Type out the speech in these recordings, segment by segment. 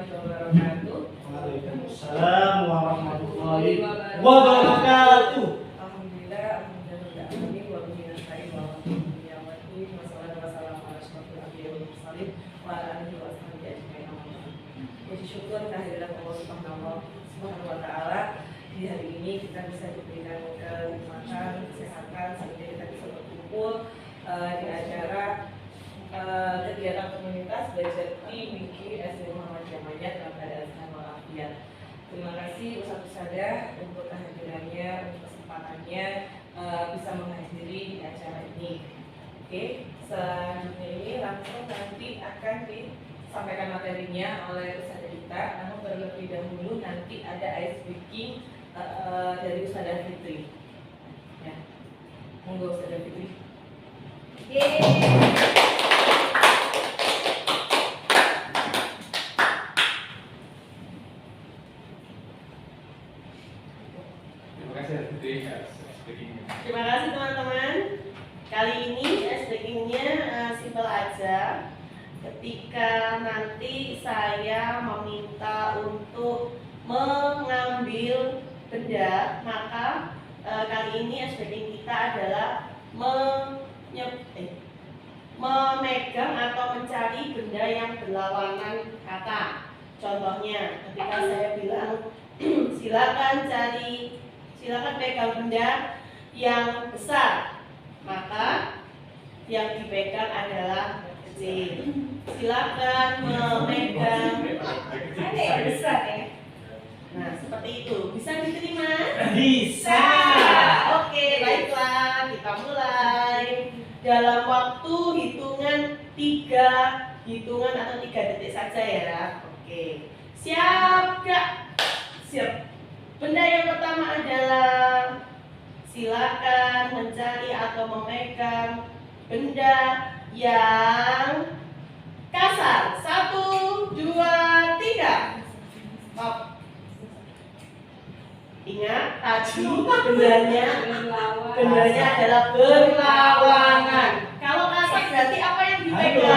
warahmatullahi wabarakatuh. Waalaikumsalam warahmatullahi wabarakatuh. Alhamdulillah, alhamdulillah, wa bihi nasta'in wa bihi wassalatu wassalamu ala asyrofil anbiya'i wal mursalin wa ala alihi wa sahbihi ajmain. Puji syukur kehadiran Allah Subhanahu wa taala. Di hari ini kita bisa diberikan kenikmatan, kesehatan sehingga kita bisa berkumpul di acara kegiatan komunitas belajar Wiki SD Muhammadiyah Mayat dalam keadaan sehat walafiat. Terima kasih Ustadz untuk kehadirannya, untuk kesempatannya bisa menghadiri di acara ini. Oke, selanjutnya ini langsung nanti akan disampaikan materinya oleh Ustadz kita. Namun terlebih dahulu nanti ada ice breaking dari Ustadz Fitri. Ya, monggo Ustadz Fitri. Terima kasih teman-teman. Kali ini speakingnya simpel aja. Ketika nanti saya meminta untuk mengambil benda, maka kali ini speaking kita adalah memegang atau mencari benda yang berlawanan kata. Contohnya, ketika saya bilang silakan pegang benda yang besar, maka yang dipegang adalah kecil. Silakan memegang yang besar ya. Nah, seperti itu. Bisa diterima? Bisa. Oke, baiklah. Kita mulai. Dalam waktu hitungan 3 detik saja ya. Oke. Siap, Kak? Siap. Benda yang pertama adalah silakan mencari atau memegang benda yang kasar. 1, 2, 3. Stop. Ingat tadi bendanya adalah berlawanan. Kalau kasar berarti apa yang dipegang?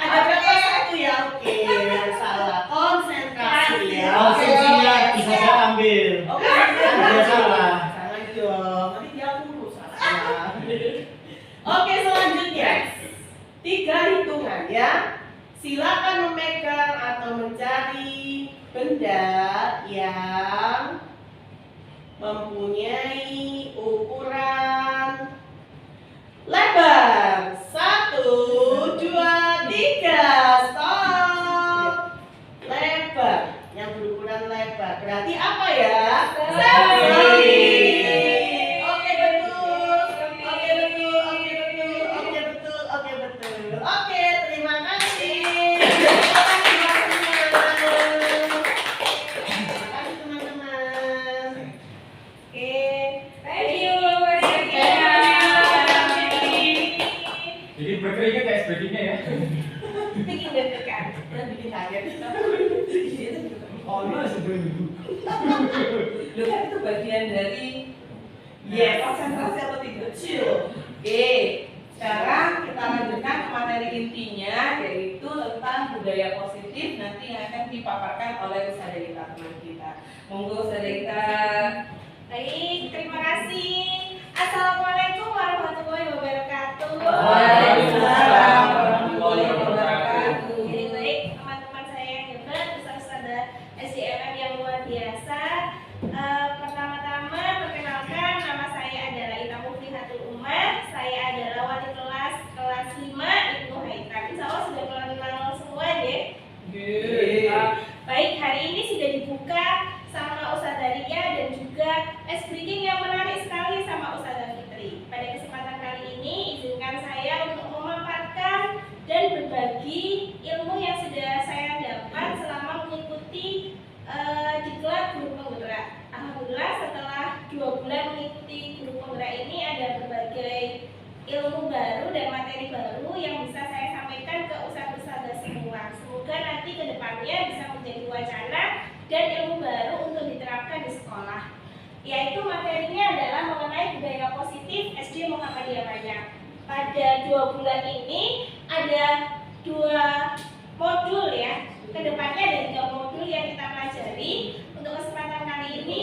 Ada berapa satu ya? Oke, salah. Konsentrasi ya. Langsungnya bisa ambil. Oke, Dia salah. jangan dong. Nanti dia kurus. Oke, selanjutnya 3 hitungan ya. Silakan memegang atau mencari benda yang mempunyai ukuran lebar. 1, 2, 3. Stop. Lebar. Yang berukuran lebar. Berarti apa ya? Seri. Oke betul. Oke betul. Oke betul. Oke betul. Oke betul. Oke, terima kasih. Terima kasih teman-teman. Oke. Thank you. Jadi berkeringat kayak sebagainya ya. Bikin deg-degan dan bikin kaget. Oh, ini sebelum Loh kan itu bagian dari Yes. konsentrasi atau tidak? Oke, sekarang kita lanjutkan ke materi intinya, yaitu tentang budaya positif nanti yang akan dipaparkan oleh Ustazah kita, teman kita. Monggo Ustazah kita. Baik, terima kasih. Assalamualaikum warahmatullahi wabarakatuh. Waalaikumsalam warahmatullahi wabarakatuh. Jadi baik, teman-teman saya yang hebat, ustazah SDMM yang luar biasa. Pertama-tama perkenalkan, nama saya adalah Ita Muflihatul Umar. Saya adalah wali kelas 5 Ibnu Haitam. Insya Allah sudah kenal semua deh. Baik, hari ini sudah dibuka sama Ustazah Ria dan juga speaking yang menarik sekali sama Ustazah Fitri. Pada kesempatan kali ini izinkan saya untuk memaparkan dan berbagi ilmu yang sudah saya dapat selama mengikuti diklat guru penggerak. Alhamdulillah setelah 2 bulan mengikuti guru penggerak ini ada berbagai ilmu baru dan materi baru yang bisa saya sampaikan ke ustadz-ustadzah semua. Semoga nanti ke depannya bisa menjadi wacana dan ilmu baru untuk diterapkan di sekolah. yaitu materinya adalah mengenai budaya positif SD Muhammadiyah Banyak. Pada 2 bulan ini ada 2 modul ya. Kedepannya ada 3 modul yang kita pelajari. Untuk kesempatan kali ini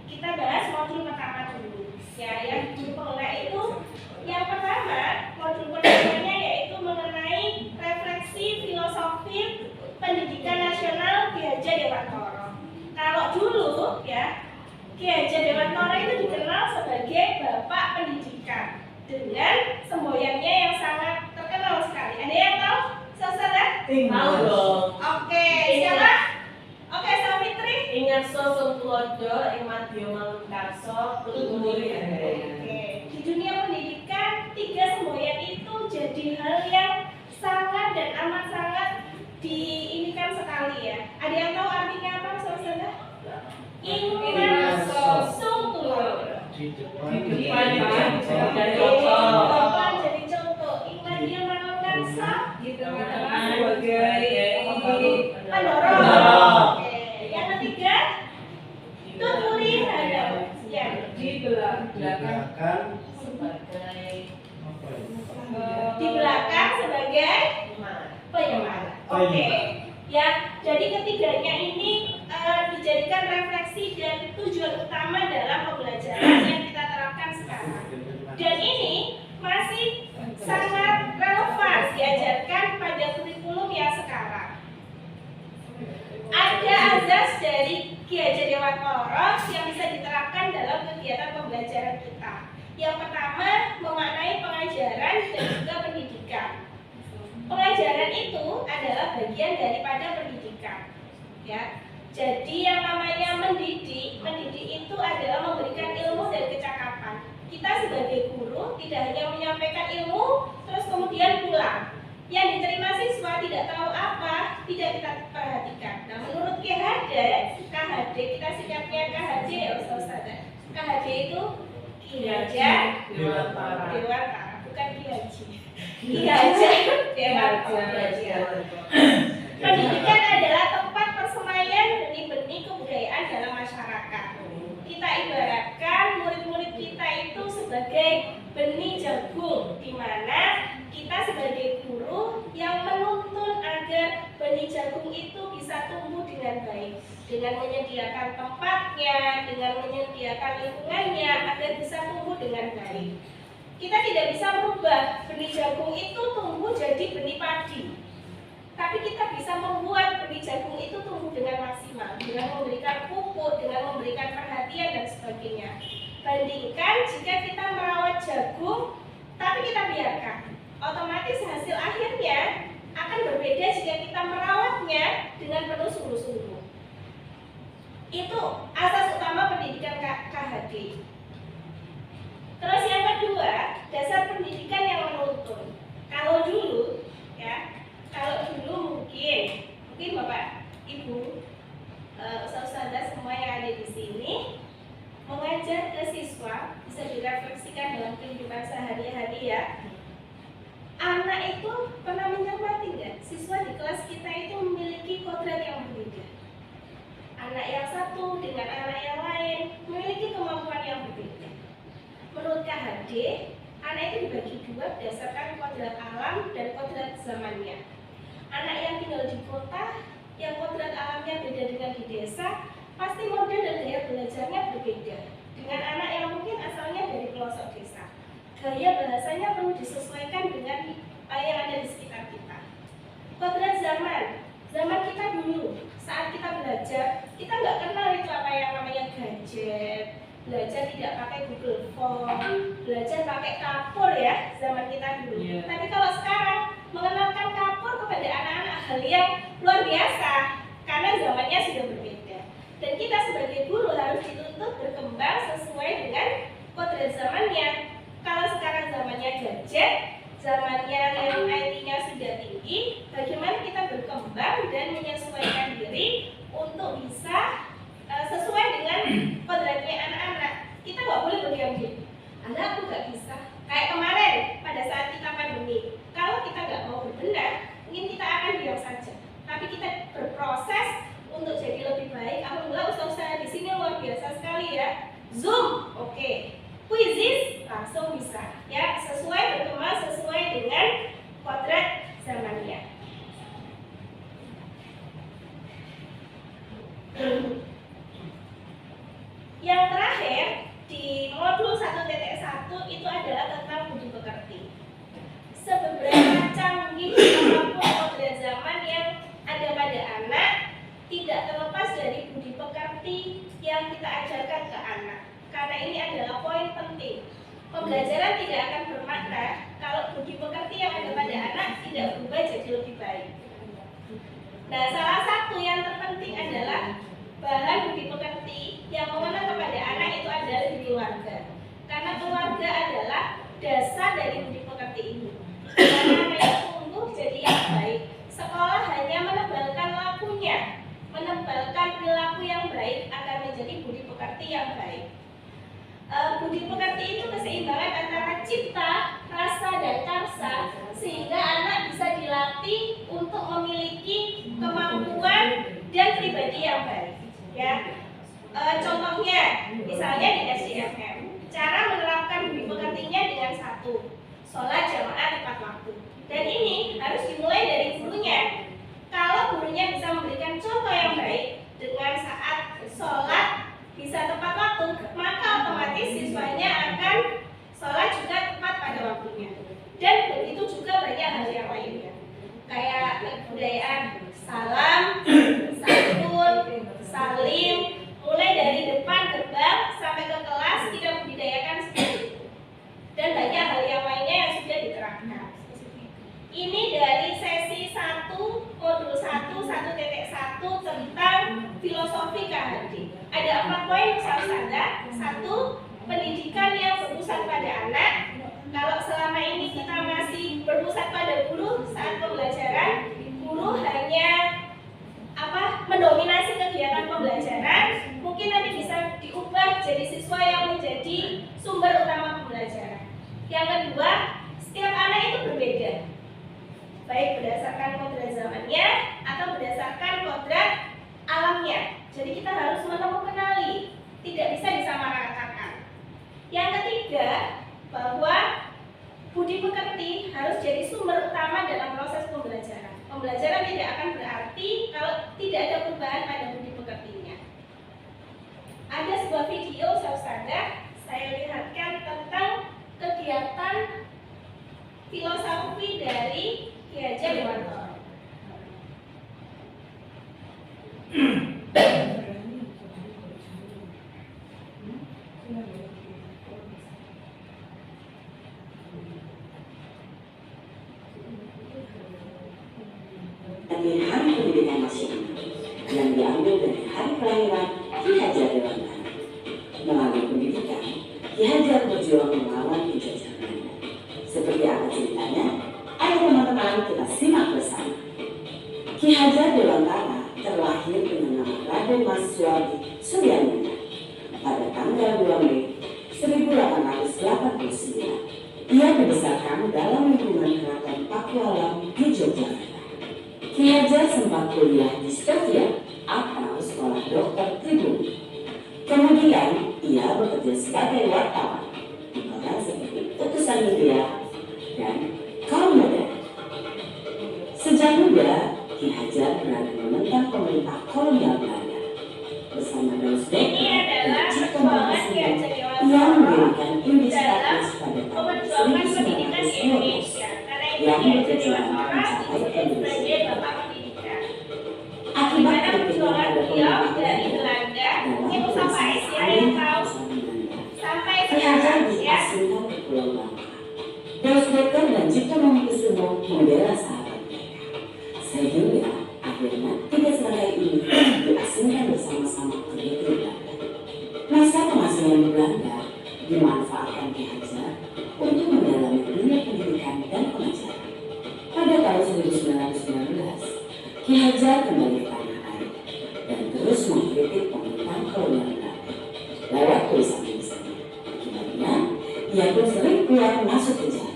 kita bahas modul pertama dulu. Ya, yang pengguna itu yang pertama, modul pertamanya yaitu mengenai refleksi filosofi pendidikan nasional Ki Hajar Dewantara. Kalau dulu ya, Ki Hajar Dewantara itu dikenal sebagai bapak pendidikan dengan semboyannya yang sangat terkenal sekali. Ada yang tahu? Saudara? Tahu dong. Oke, siapa? Oke, Savitri. Ingat sosok keluarga, Imat Diomal Karso, Tuturi. Oke, di dunia pendidikan 3 semboyan itu jadi hal yang sangat dan amat sangat diinikan sekali ya. Ada yang tahu artinya apa, saudara? Ingat sosok Di depan. Di Di depan. depan. jadi contoh. Ingat dia melakukan Gitu sebagai pendorong. Pendorong. Oke, yang ketiga tuturi hadap. Ya, di belakang Belakang. Sebagai Apa ya? di belakang sebagai penyemangat. Oke. Ya, jadi ketiganya ini dijadikan refleksi dan tujuan utama dalam pembelajaran yang kita terapkan sekarang. Dan ini masih sangat relevan diajarkan pada kurikulum yang sekarang. Ada azas dari Ki Hajar Dewantara yang bisa diterapkan dalam kegiatan pembelajaran kita. Yang pertama, memaknai pengajaran dan juga pendidikan. Pengajaran itu adalah bagian daripada pendidikan. Ya. Jadi yang namanya mendidik itu adalah memberikan ilmu dan kecakapan. Kita sebagai guru tidak hanya menyampaikan ilmu terus kemudian pulang. Yang diterima siswa tidak tahu apa, tidak kita perhatikan. Nah, menurut KHD, kita singkatnya KHD ya Ustaz. KHD itu Ki Hajar Dewantara, bukan Ki Haji. Ki Hajar Dewantara. Pendidikan adalah tempat persemaian benih-benih kebudayaan dalam masyarakat. Kita ibaratkan murid-murid kita itu sebagai benih jagung, di mana kita sebagai guru yang menuntun agar benih jagung itu bisa tumbuh dengan baik, dengan menyediakan tempatnya, dengan menyediakan lingkungannya agar bisa tumbuh dengan baik. Kita tidak bisa merubah benih jagung itu tumbuh jadi benih padi, tapi kita bisa membuat benih jagung itu tumbuh dengan maksimal, dengan memberikan pupuk, dengan memberikan perhatian dan sebagainya. Bandingkan jika kita merawat jagung, tapi kita biarkan, otomatis hasil akhirnya akan berbeda jika kita merawatnya dengan penuh sungguh-sungguh. Itu asas utama pendidikan KHD. Terus yang kedua, dasar pendidikan yang menuntun. Kalau dulu mungkin Bapak, Ibu, saudara semua yang ada di sini mengajar ke siswa bisa direfleksikan dalam kehidupan sehari-hari ya. Anak itu pernah mencermati nggak? Siswa di kelas kita itu memiliki kodrat yang berbeda. Anak yang satu dengan anak yang lain memiliki kemampuan yang berbeda. Menurut KHD, anak itu dibagi dua berdasarkan kodrat alam dan kodrat zamannya. Anak yang tinggal di kota, yang kodrat alamnya beda dengan di desa, pasti model dan gaya belajarnya berbeda dengan anak yang mungkin asalnya dari pelosok desa. Gaya bahasanya perlu disesuaikan dengan yang ada di sekitar kita. Kodrat zaman kita dulu, saat kita belajar, kita nggak kenal itu apa yang namanya gadget, belajar tidak pakai Google Form, belajar pakai kapur ya, zaman kita dulu. Yeah. Tapi kalau sekarang, mengenalkan kapur kepada anak-anak hal yang luar biasa, karena zamannya sudah berbeda. Dan kita sebagai guru harus dituntut berkembang sesuai dengan kodrat zamannya. Kalau sekarang zamannya gadget, zamannya yang IT-nya sudah tinggi, bagaimana kita berkembang dan menyesuaikan diri untuk bisa sesuai dengan kodratnya anak-anak. Kita nggak boleh berdiam diri. Anak aku nggak bisa. Kayak kemarin pada saat kita pandemi, kalau kita nggak mau berbenah, mungkin kita akan diam saja. Tapi kita Yang terakhir di modul 1.1 itu adalah tentang budi pekerti. Seberapa canggih apapun modern zaman yang ada pada anak, tidak terlepas dari budi pekerti yang kita ajarkan ke anak. Karena ini adalah poin penting. Pembelajaran tidak akan bermakna kalau budi pekerti yang ada pada anak tidak berubah jadi lebih baik. Nah, salah satu yang terpenting adalah bahan budi pekerti yang mengena kepada anak itu adalah di keluarga. Karena keluarga adalah dasar dari budi pekerti ini. Karena anak itu tumbuh jadi yang baik. Sekolah hanya menebalkan lakunya, menebalkan perilaku yang baik akan menjadi budi pekerti yang baik. Budi pekerti itu keseimbangan antara cipta, rasa, dan karsa, sehingga anak bisa dilatih untuk memiliki kemampuan dan pribadi yang baik. Ya, contohnya, misalnya di SDMM, cara menerapkan budi pekertinya dengan satu, sholat jamaah tepat waktu. Dan ini harus dimulai dari gurunya. Kalau gurunya bisa memberikan contoh yang baik dengan saat sholat bisa tepat waktu, maka otomatis siswanya akan sholat juga tepat pada waktunya. Dan begitu juga banyak hal yang lainnya, kayak kebudayaan salam, santun, salim, mulai dari depan gerbang sampai ke kelas kita budidayakan seperti itu. Dan banyak hal yang lainnya yang sudah diterapkan. Ini dari sesi 1 modul 1 1.1 tentang filosofi KHD. Ada 4 poin bersama-sama. 1. Pendidikan yang berpusat pada anak. Kalau selama ini kita masih berpusat pada guru saat pembelajaran, guru hanya mendominasi kegiatan pembelajaran, mungkin nanti bisa diubah jadi siswa yang menjadi sumber utama pembelajaran. Yang kedua, setiap anak itu berbeda, baik berdasarkan kodrat zamannya atau berdasarkan kodrat alamnya. Jadi kita harus mengenali, tidak bisa disamaratakan. Yang ketiga, bahwa budi pekerti harus jadi sumber utama dalam proses pembelajaran. Pembelajaran tidak akan berarti kalau tidak ada perubahan pada budi pekertinya. Ada sebuah video saya lihatkan tentang kegiatan filosofi dari Ki Hajar Dewantara. Dari Hari Pendidikan Nasional yang diambil dari hari kelahiran Ki Hajar Dewantara. Melalui pendidikan, Ki Hajar berjuang melawan penjajahan Belanda. Seperti apa ceritanya? Ayo teman-teman kita simak bersama. Ki Hajar Dewantara terlahir dengan nama Raden Mas Suwardi Suryananda pada tanggal 2 Mei 1889. Ia dibesarkan dalam lingkungan keraton Pakualam di Yogyakarta. Ki Hajar sempat kuliah di Setia atau Sekolah Dokter Tribun. Kemudian ia bekerja sebagai wartawan di koran seperti Utusan Media dan Kaum Muda. Sejak muda, Ki Hajar berani menentang pemerintah kolonial Belanda. Bersama Daus Becker dan Cipto Mangunkusumo, ia mendirikan Industri pada tahun 1912 yang bertujuan mencapai pendidikan. Akibat perjuangan beliau dari Belanda, itu sampai Asia yang tahu sampai Ki Hajar diasingkan ke Pulau Bangka. Daus Becker dan Cipto Mangunkusumo membela sahabat mereka, sehingga akhirnya 3 serangkai ini diasingkan bersama-sama ke negeri Belanda. Masa pemasingan Belanda dimanfaatkan Ki Hajar untuk mendalami dunia pendidikan dan pengajaran. Pada tahun 1919, Ki Hajar kembali ke tanah air dan terus mengkritik pemerintahan kolonial Belanda lewat tulisan-tulisannya. Akibatnya, ia pun sering keluar masuk penjara.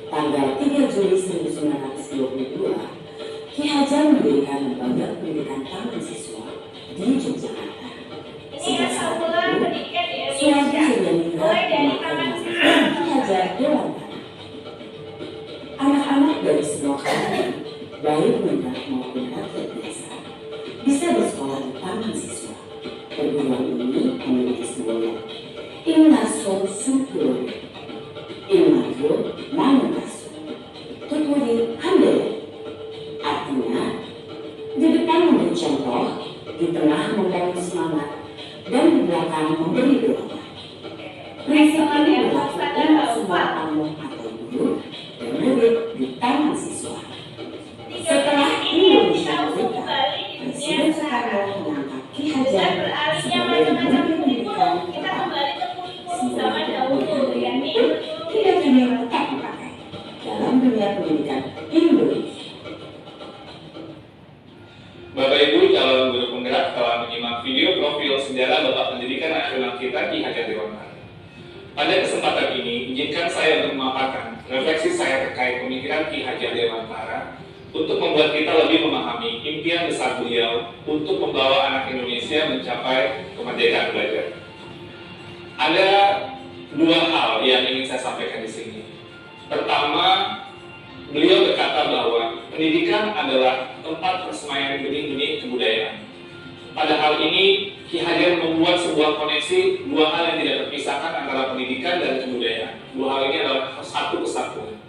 Tanggal 3 Juli 1922, Ki Hajar mendirikan lembaga pendidikan taman siswa di Yogyakarta. Ini asal mula pendidikan di Suwardi Indonesia, mulai dari taman siswa taman siswa. Perguruan ini memiliki semboyan Ilnaso Sukuloyo, Ilmajo Manungkaso, Tuturi Handele. Artinya, di depan memberi contoh, di tengah membangun semangat, dan di belakang memberi dorongan. Prinsip ini berlaku untuk semua tamu atau guru dan murid di taman siswa. Setelah Indonesia merdeka, Presiden Soekarno mengangkat Ki Hajar sebagai Menteri Pendidikan kita kembali ke kurikulum zaman dahulu, yakni tidak hanya tetap dipakai dalam dunia pendidikan Indonesia. Bapak Ibu calon guru penggerak telah menyimak video profil sejarah Bapak Pendidikan Nasional kita Ki Hajar Dewantara. Pada kesempatan ini, izinkan saya untuk memaparkan refleksi saya terkait pemikiran Ki Hajar Dewantara untuk membuat kita lebih memahami impian besar beliau untuk membawa anak Indonesia mencapai kemerdekaan belajar. Ada dua hal yang ingin saya sampaikan di sini. Pertama, beliau berkata bahwa pendidikan adalah tempat persemaian benih-benih kebudayaan. Pada hal ini, Ki Hajar membuat sebuah koneksi dua hal yang tidak terpisahkan antara pendidikan dan kebudayaan. Dua hal ini adalah satu kesatuan.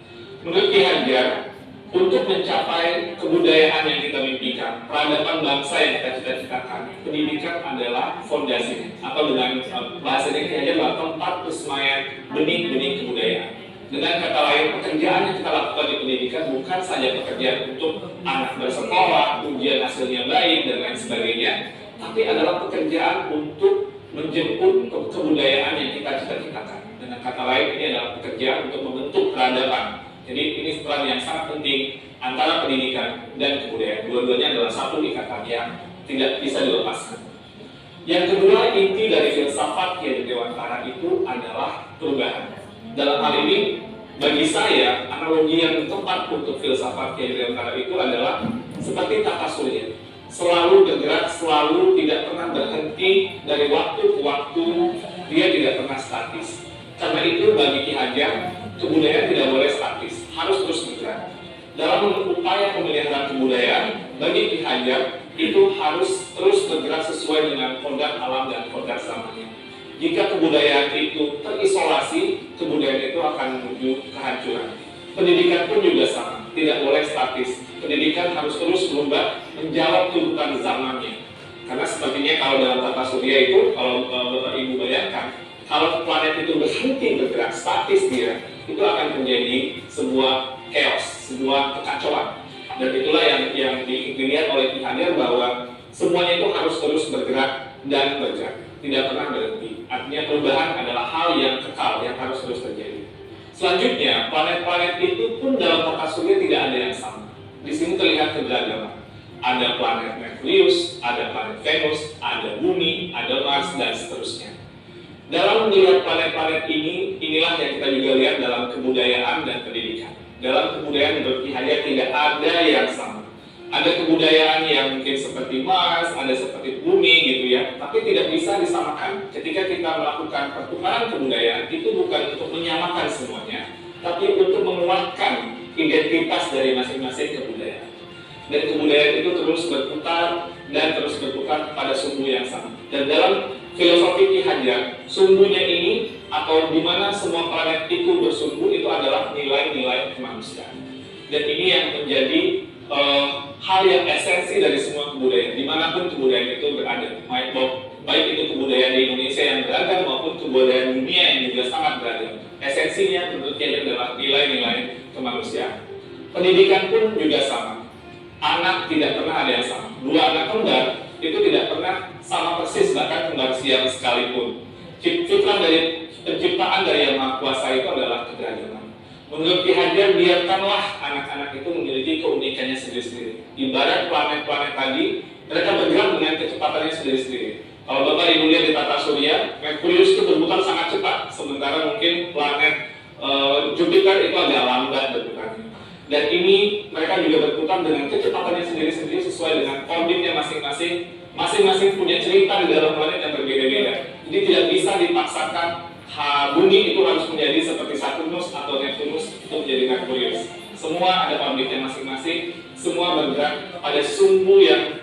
Menurut Ki Hajar, untuk mencapai kebudayaan yang kita mimpikan, peradaban bangsa yang kita cita-citakan, pendidikan adalah fondasinya. Atau dengan bahasanya Ki Hajar adalah tempat persemaian benih-benih kebudayaan. Dengan kata lain, pekerjaan yang kita lakukan di pendidikan bukan saja pekerjaan untuk anak bersekolah, ujian hasilnya baik, dan lain sebagainya, tapi adalah pekerjaan untuk menjemput kebudayaan yang kita cita-citakan. Dengan kata lain, ini adalah pekerjaan untuk membentuk peradaban. Jadi ini peran yang sangat penting antara pendidikan dan kebudayaan. Dua-duanya adalah satu ikatan yang tidak bisa dilepaskan. Yang kedua, inti dari filsafat Ki Hajar Dewantara itu adalah perubahan. Dalam hal ini, bagi saya, analogi yang tepat untuk filsafat Ki Hajar Dewantara itu adalah seperti tata surya. Selalu bergerak, selalu tidak pernah berhenti dari waktu ke waktu, dia tidak pernah statis. Karena itu bagi Ki Hajar, kebudayaan tidak boleh statis, harus terus bergerak. Dalam upaya pemeliharaan kebudayaan, bagi Ki Hajar itu harus terus bergerak sesuai dengan kodrat alam dan kodrat zamannya. Jika kebudayaan itu terisolasi, kebudayaan itu akan menuju kehancuran. Pendidikan pun juga sama, tidak boleh statis. Pendidikan harus terus berubah, menjawab tuntutan zamannya. Karena sepertinya kalau dalam tata surya itu, kalau Bapak Ibu bayangkan, kalau planet itu berhenti bergerak, statis dia, itu akan menjadi sebuah chaos, sebuah kekacauan. Dan itulah yang dilihat oleh Ki Hajar bahwa semuanya itu harus terus bergerak dan bergerak, tidak pernah berhenti. Artinya perubahan adalah hal yang kekal, yang harus terus terjadi. Selanjutnya, planet-planet itu pun dalam tata surya tidak ada yang sama. Di sini terlihat keberagaman. Ada planet Merkurius, ada planet Venus, ada Bumi, ada Mars, dan seterusnya. Dalam melihat planet-planet ini, inilah yang kita juga lihat dalam kebudayaan dan pendidikan. Dalam kebudayaan menurut Ki Hajar tidak ada yang sama. Ada kebudayaan yang mungkin seperti Mars, ada seperti Bumi gitu ya, tapi tidak bisa disamakan ketika kita melakukan pertukaran kebudayaan. Itu bukan untuk menyamakan semuanya, tapi untuk menguatkan identitas dari masing-masing kebudayaan. Dan kebudayaan itu terus berputar dan terus bertukar pada sumbu yang sama. Dan dalam filosofi Ki Hajar, sumbunya ini atau di mana semua planet itu bersumbu itu adalah nilai-nilai kemanusiaan. Dan ini yang menjadi hal yang esensi dari semua kebudayaan, dimanapun kebudayaan itu berada, baik itu kebudayaan di Indonesia yang beragam maupun kebudayaan dunia yang juga sangat beragam. Esensinya menurut Ki Hajar adalah nilai-nilai kemanusiaan. Pendidikan pun juga sama. Anak tidak pernah ada yang sama. Dua anak kembar itu tidak pernah sama persis, bahkan kembar siam sekalipun. Fitrah dari penciptaan dari Yang Maha Kuasa itu adalah keberagaman. Menurut Ki Hajar, biarkanlah anak-anak itu memiliki keunikannya sendiri-sendiri. Ibarat planet-planet tadi, mereka bergerak dengan kecepatannya sendiri-sendiri. Kalau Bapak Ibu lihat di tata surya, Merkurius itu berputar sangat cepat, sementara mungkin planet Jupiter itu agak lambat berputarnya. Dan ini mereka juga berputar dengan kecepatannya sendiri-sendiri sesuai dengan orbitnya masing-masing. Masing-masing punya cerita di dalam planet yang berbeda-beda. Jadi tidak bisa dipaksakan bumi itu harus menjadi seperti Saturnus atau Neptunus untuk menjadi Merkurius. Semua ada orbitnya masing-masing, semua bergerak pada sumbu yang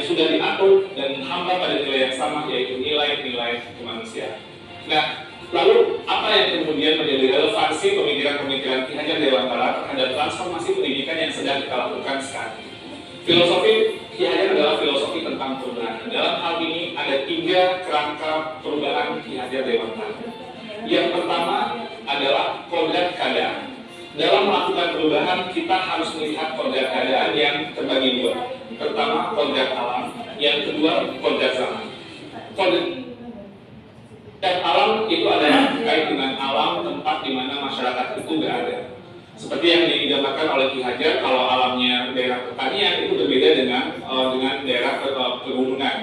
sudah diatur dan hal hamba pada nilai yang sama, yaitu nilai-nilai kemanusiaan. Nah, lalu apa yang kemudian menjadi relevansi pemikiran-pemikiran Ki Hajar Dewantara terhadap transformasi pendidikan yang sedang kita lakukan sekarang? Filosofi Ki Hajar adalah filosofi tentang perubahan. Dalam hal ini ada 3 kerangka perubahan Ki Hajar Dewantara. Yang pertama adalah kodrat keadaan. Dalam melakukan perubahan, kita harus melihat kodrat keadaan yang terbagi 2. Pertama, kodrat alam. Yang kedua, kodrat zaman. Kodrat alam itu adalah terkait dengan alam tempat di mana masyarakat itu berada. Seperti yang digambarkan oleh Ki Hajar, kalau alamnya daerah pertanian itu berbeda dengan daerah pegunungan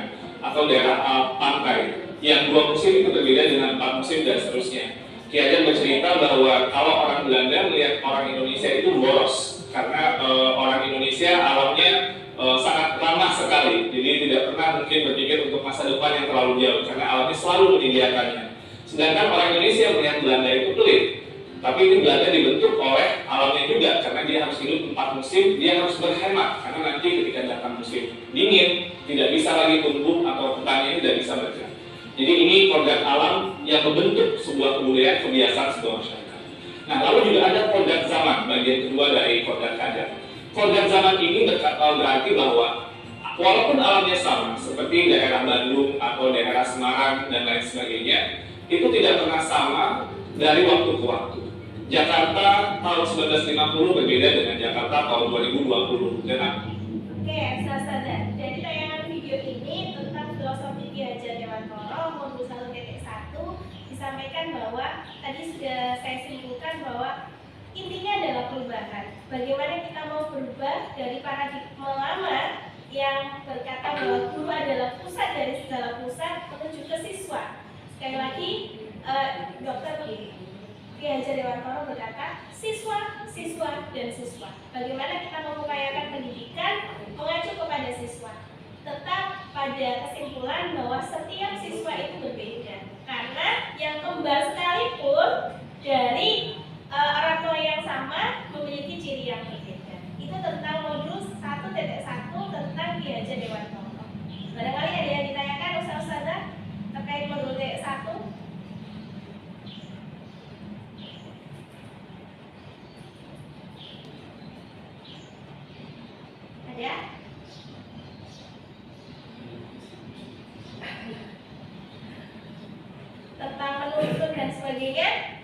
atau daerah pantai. Yang 2 musim itu berbeda dengan 4 musim dan seterusnya. Ki Hajar bercerita bahwa kalau orang Belanda melihat orang Indonesia itu boros karena orang Indonesia alamnya sangat ramah sekali, jadi tidak pernah mungkin berpikir untuk masa depan yang terlalu jauh karena alamnya selalu menyediakannya. Sedangkan orang Indonesia melihat Belanda itu pelit. Tapi ini Belanda dibentuk oleh alamnya juga, karena dia harus hidup 4 musim, dia harus berhemat, karena nanti ketika datang musim dingin, tidak bisa lagi tumbuh atau petani tidak bisa bergerak. Jadi ini kodrat alam yang membentuk sebuah kebudayaan, kebiasaan sebuah masyarakat. Nah, lalu juga ada kodrat zaman, bagian kedua dari kodrat keadaan. Kodrat zaman ini berarti bahwa walaupun alamnya sama, seperti daerah Bandung atau daerah Semarang dan lain sebagainya, itu tidak pernah sama dari waktu ke waktu. Jakarta tahun 1950 berbeda dengan Jakarta tahun 2020. Oke, sahabat. Jadi tayangan video ini tentang filosofi Ki Hajar Dewantara modul 1.1 disampaikan bahwa tadi sudah saya simpulkan bahwa intinya adalah perubahan. Bagaimana kita mau berubah dari paradigma lama yang berkata bahwa guru adalah pusat dari segala pusat menuju ke siswa. Sekali lagi, Dr. Ki Hajar Dewantara berkata siswa, siswa, dan siswa. Bagaimana kita mengupayakan pendidikan mengacu kepada siswa. Tetap pada kesimpulan bahwa setiap siswa itu berbeda. Karena yang kembar sekalipun dari orang tua yang sama memiliki ciri yang berbeda. Itu tentang modul 1.1 tentang Ki Hajar Dewantara. Barangkali ada yang ditanyakan Ustazah terkait modul 1? Ada? Tentang menuntun dan sebagainya?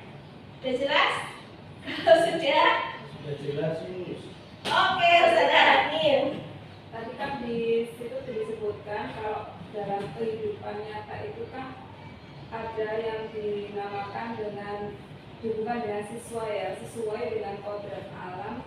Sudah jelas? Kalau sudah? Sudah jelas sih. Oke, Ustazah Hakim. Tadi kan di situ disebutkan kalau dalam kehidupan nyata itu kan ada yang dinamakan dengan hubungan dengan siswa ya, sesuai dengan kodrat alam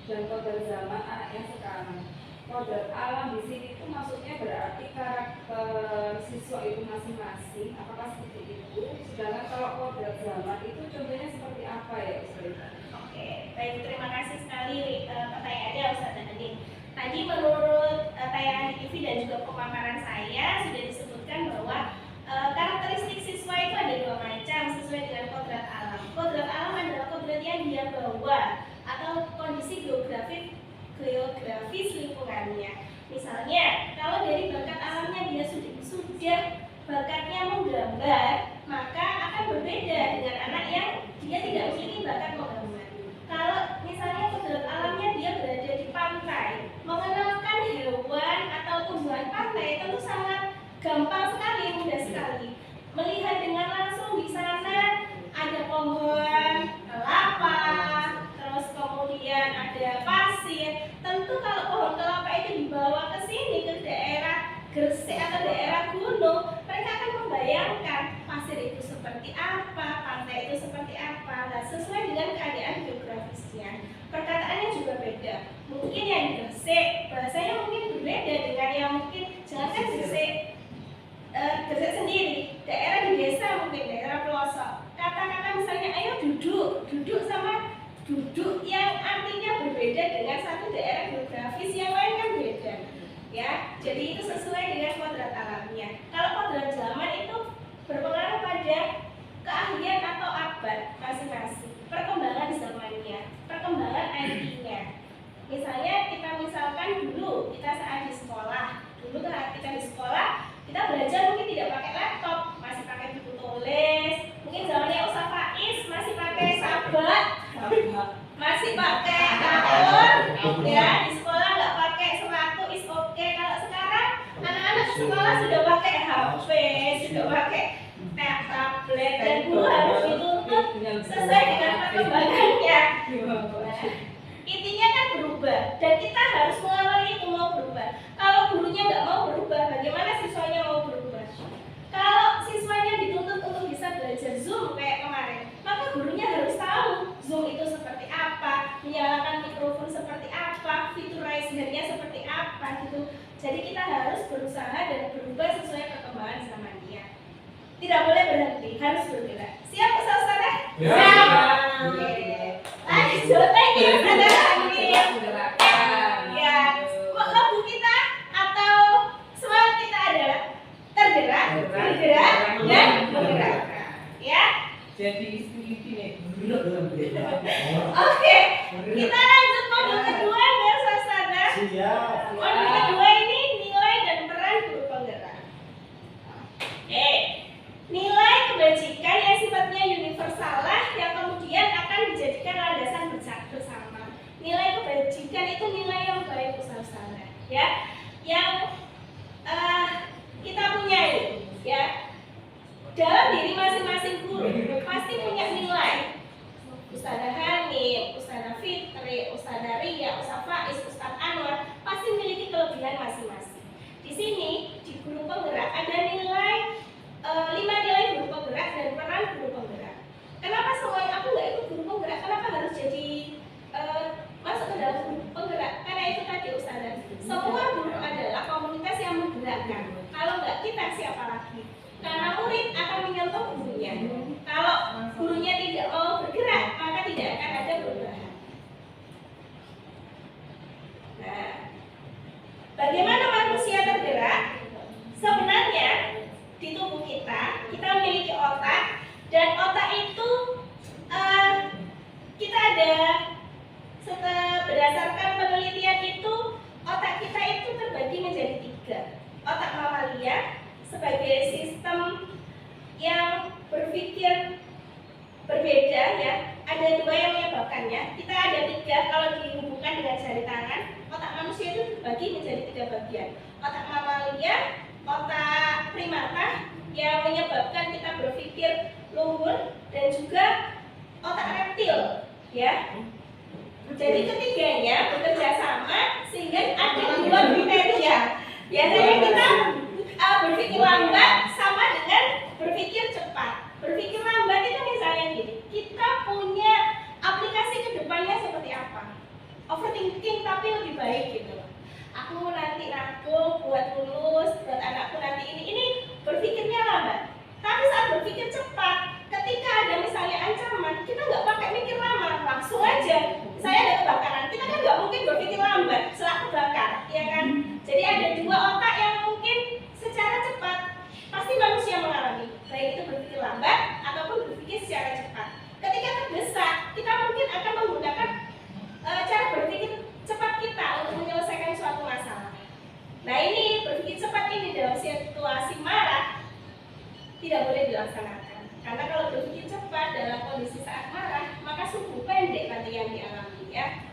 dan kodrat zaman anaknya sekarang. Kodrat alam di sini itu maksudnya berarti karakter siswa itu masing-masing, apakah seperti itu? Sedangkan kalau kodrat zaman itu contohnya seperti apa ya, Ustazah? Oke, baik, terima kasih sekali pertanyaannya Ustazah Nadine. Tadi menurut tayangan di TV dan juga pemaparan saya sudah disebutkan bahwa karakteristik siswa itu ada 2 macam sesuai dengan kodrat alam. Kodrat alam adalah kodrat yang dia bawa atau kondisi geografis lingkungannya. Misalnya, kalau dari bakat alamnya dia sudah bakatnya menggambar, maka akan berbeda dengan anak yang dia tidak memiliki bakat menggambar. Kalau misalnya kodrat alamnya dia berada di pantai, mengenalkan hewan atau tumbuhan pantai tentu sangat gampang sekali, mudah sekali. Melihat dengan langsung di sana ada pohon kelapa, terus kemudian ada pasir. Tentu kalau pohon kelapa itu dibawa ke sini ke daerah Gresik atau daerah gunung, mereka akan membayangkan pasir itu seperti apa, pantai itu seperti apa. Nah, sesuai dengan keadaan geografisnya. Perkataannya juga beda. Mungkin yang di Gresik bahasanya mungkin berbeda dengan yang mungkin jangankan Gresik sendiri, daerah di desa mungkin daerah pelosok. Kata-kata misalnya ayo duduk sama duduk yang artinya berbeda dengan satu daerah geografis yang lain kan beda. Ya, jadi itu sesuai dengan kodrat alamnya. Kalau kodrat zaman itu berpengaruh pada keahlian atau abad masing-masing, perkembangan zamannya, perkembangan IT-nya. Misalnya kita misalkan dulu kita saat di sekolah, sekolah sudah pakai HP, sudah pakai tablet, dan guru harus dituntut sesuai dengan perkembangannya. Nah, intinya kan berubah, dan kita harus mengawali itu mau berubah. Kalau gurunya nggak mau berubah, bagaimana siswanya mau berubah? Kalau siswanya dituntut untuk bisa belajar Zoom kayak kemarin, maka gurunya harus tahu Zoom itu seperti apa, menyalakan mikrofon seperti apa, fitur raise hand-nya seperti apa gitu. Jadi kita harus berusaha dan berubah sesuai perkembangan zamannya. Tidak boleh berhenti, harus bergerak. Siap Ustazah? Ya. Oke. Lanjut, thank you Ustazah Hamid. Ya, lagu kita atau semangat kita adalah tergerak, bergerak, dan bergerak. Ya. Jadi istri nih. Oke, kita lanjut modul kedua ya Ustazah. Siap. Modul kedua ini nilai dan peran guru penggerak. Oke, nilai kebajikan yang sifatnya universal lah yang kemudian akan dijadikan landasan bersama. Nilai kebajikan itu nilai yang baik Ustazah, ya, yang kita punya ini, ya. Dalam diri masing-masing guru pasti punya nilai. Ustazah Hani, Ustazah Fitri, Ustazah Ria, Ustazah Faiz, Ustaz Anwar pasti memiliki kelebihan masing-masing. Di sini di guru penggerak ada nilai 5 nilai guru penggerak dan peran guru penggerak. Kenapa semuanya aku nggak ikut guru penggerak? Kenapa harus jadi masuk ke dalam guru penggerak? Karena itu tadi Ustazah. Semua guru adalah komunitas yang menggerakkan. Kalau nggak kita siapa lagi? Karena murid akan menyentuh gurunya. Kalau gurunya tidak mau bergerak, maka tidak akan ada perubahan. Nah, bagaimana manusia tergerak? Sebenarnya di tubuh kita memiliki otak, dan otak itu kita ada berdasarkan penelitian itu otak kita itu terbagi menjadi 3. Otak mamalia sebagai sistem yang berpikir berbeda, ya. Ada 2 yang menyebabkannya. Kita ada 3 kalau dihubungkan dengan jari tangan. Otak manusia itu terbagi menjadi 3 bagian. Otak mamalia, otak primata yang menyebabkan kita berpikir luhur, dan juga otak reptil, ya. Jadi ketiganya bekerja sama sehingga ada 2 kriteria. Biasanya kita berpikir lambat sama dengan berpikir cepat. Berpikir lambat itu misalnya gini, kita punya aplikasi ke depannya seperti apa? Overthinking tapi lebih baik gitu. Aku nanti nabung buat lulus, buat anakku nanti ini berpikirnya lambat. Tapi saat berpikir cepat, ketika ada misalnya ancaman, kita nggak pakai mikir lama, langsung aja. Saya ada kebakaran, kita kan nggak mungkin berpikir lambat setelah kebakar, ya kan? Jadi ada 2 otak yang mungkin secara cepat pasti manusia mengalami, baik itu berpikir lambat ataupun berpikir secara cepat. Ketika terdesak, kita mungkin akan menggunakan cara berpikir cepat kita untuk menyelesaikan suatu masalah. Nah, ini berpikir cepat ini dalam situasi marah tidak boleh dilaksanakan, karena kalau berpikir cepat dalam kondisi saat marah, maka sumbu pendek nanti yang dialami, ya.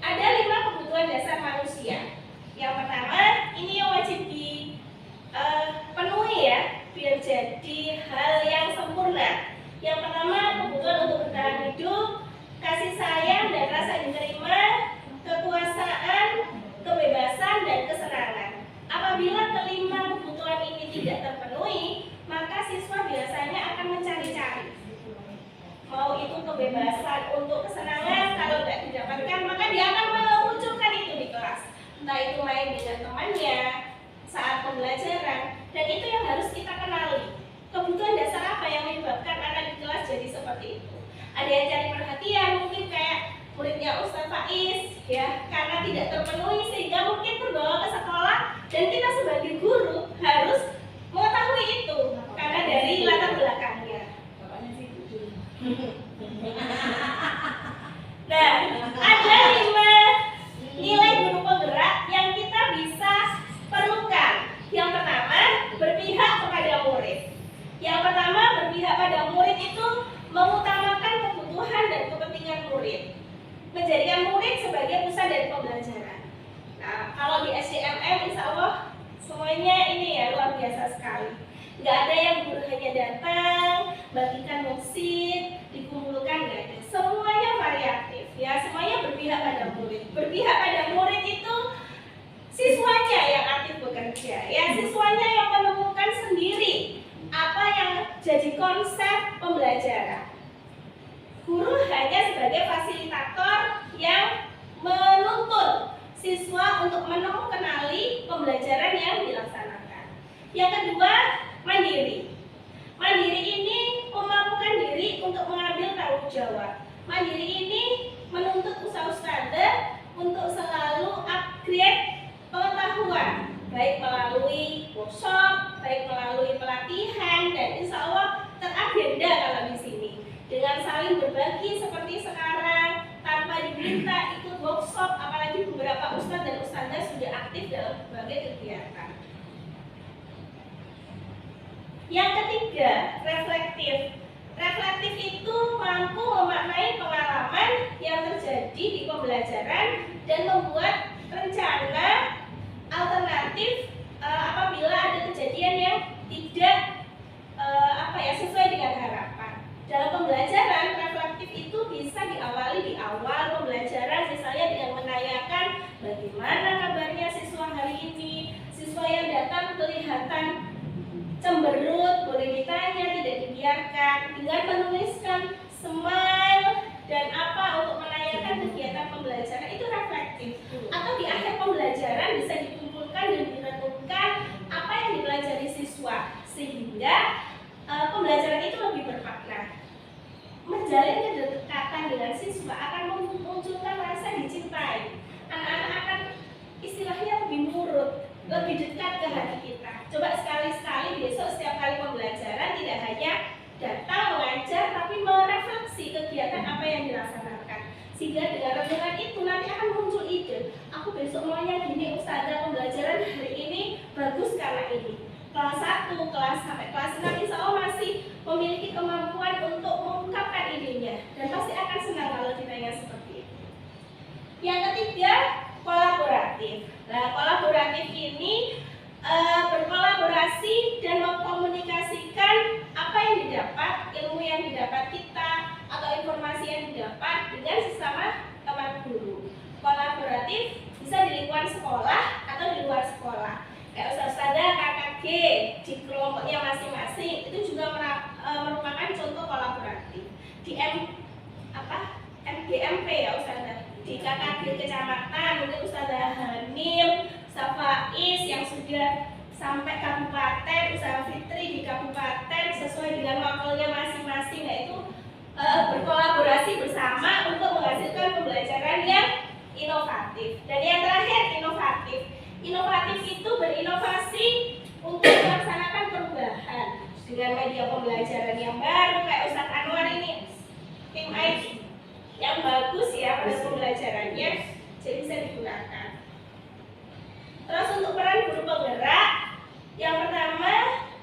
Ada 5 kebutuhan dasar manusia. Yang pertama, ini yang wajib dipenuhi, ya, biar jadi hal yang sempurna. Yang pertama, kebutuhan untuk bertahan hidup, kasih sayang dan rasa diterima, kekuasaan, kebebasan, dan kesenangan. Apabila kelima kebutuhan ini tidak terpenuhi, maka siswa biasanya akan mencari-cari. Mau itu kebebasan untuk kesenangan, kalau tidak didapatkan, maka dia akan memunculkan itu di kelas. Entah itu main dengan temannya, saat pembelajaran, dan itu yang harus kita kenali. Kebutuhan dasar apa yang menyebabkan anak di kelas jadi seperti itu? Ada yang cari perhatian, mungkin kayak muridnya Ustaz Faiz, ya, karena tidak terpenuhi sehingga mungkin terbawa ke sekolah, dan kita sebagai guru harus mengetahui itu karena dari latar belakangnya. Nah, ada 5 nilai guru penggerak yang kita bisa perlukan. Yang pertama, berpihak kepada murid. Yang pertama, berpihak pada murid itu mengutamakan kebutuhan dan kepentingan murid, menjadikan murid sebagai pusat dari pembelajaran. Nah, kalau di SDMM insya Allah sekali. Nggak ada yang guru hanya datang, bagikan worksheet, dikumpulkan, nggak ada. Semuanya variatif, ya, semuanya berpihak pada murid. Berpihak pada murid itu siswanya yang aktif bekerja, ya, siswanya yang menemukan sendiri apa yang jadi konsep pembelajaran. Guru hanya sebagai fasilitator yang menuntun siswa untuk mengenali pembelajaran yang dilaksanakan. Yang kedua, mandiri. Mandiri ini memampukan diri untuk mengambil tanggung jawab. Mandiri ini menuntut ustazah untuk selalu upgrade pengetahuan, baik melalui workshop, baik melalui pelatihan, dan insya Allah teragenda kalau di sini. Dengan saling berbagi seperti sekarang, tanpa diminta ikut workshop, apalagi beberapa ustadz dan ustazah sudah aktif dalam berbagai kegiatan. Yang ketiga, reflektif. Reflektif itu mampu memaknai pengalaman yang terjadi di pembelajaran dan membuat rencana alternatif apabila ada kejadian yang tidak sesuai dengan harapan. Dalam pembelajaran, reflektif itu bisa diawali di awal pembelajaran, misalnya dengan menanyakan bagaimana kabarnya siswa hari ini. Siswa yang datang kelihatan cemberut, boleh ditanya, tidak dibiarkan, dengan menuliskan smile dan apa untuk menanyakan kegiatan pembelajaran, itu reflektif. Atau di akhir pembelajaran bisa dikumpulkan dan direnungkan apa yang dipelajari siswa, sehingga pembelajaran itu lebih bermakna. Menjalin kedekatan dengan siswa akan memunculkan rasa dicintai. Anak-anak akan istilahnya lebih nurut, lebih dekat ke hati kita. Coba sekali-sekali besok setiap kali pembelajaran tidak hanya datang mengajar, tapi merefleksi kegiatan apa yang dilaksanakan. Sehingga dengan renungan itu nanti akan muncul ide. Aku besok maunya gini, ustazah, pembelajaran hari ini bagus karena ini. Kelas 1, kelas sampai kelas 6 insya Allah masih memiliki kemampuan untuk mengungkapkan idenya. Dan pasti akan senang kalau ditanya seperti itu. Yang ketiga, kolaboratif. Nah, kolaboratif ini berkolaborasi dan mengkomunikasikan apa yang didapat, ilmu yang didapat kita, atau informasi yang didapat dengan sesama teman guru. Kolaboratif bisa di lingkungan sekolah atau di luar sekolah. Kayak ustazah KKG di kelompoknya masing-masing itu juga merupakan contoh kolaboratif. Di MGMP ya ustazah, di KKG kecamatan mungkin ustazah Hanim, Safais yang sudah sampai kabupaten, Ustazah Fitri di kabupaten sesuai dengan wakilnya masing-masing, yaitu berkolaborasi bersama untuk menghasilkan pembelajaran yang inovatif. Dan yang terakhir, inovatif. Inovatif itu berinovasi untuk melaksanakan perubahan dengan media pembelajaran yang baru, kayak Ustadz Anwar ini tim IT yang bagus ya pada pembelajarannya, jadi bisa digunakan. Terus untuk peran guru penggerak, yang pertama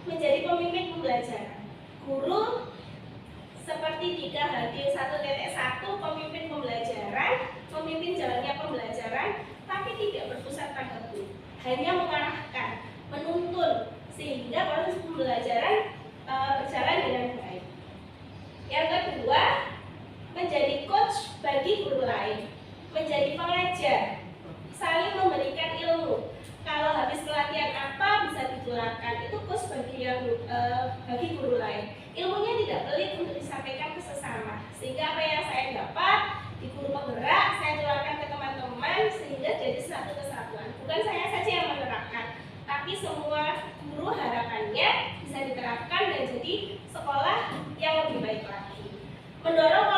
menjadi pemimpin pembelajaran. Guru seperti di KHD 1.1 pemimpin pembelajaran, memimpin jalannya pembelajaran, tapi tidak berpusat pada guru, hanya mengarahkan, menuntun sehingga proses pembelajaran berjalan dengan baik. Yang kedua, menjadi coach bagi guru lain, menjadi pengajar, saling memberikan ilmu. Kalau habis pelatihan apa bisa ditularkan, itu coach bagi guru lain. Ilmunya tidak pelit untuk disampaikan ke sesama, sehingga apa yang saya dapat di guru penggerak saya tularkan ke teman-teman sehingga jadi satu kesatuan. Bukan saya saja yang menerapkan, tapi semua guru harapannya bisa diterapkan dan jadi sekolah yang lebih baik lagi. Mendorong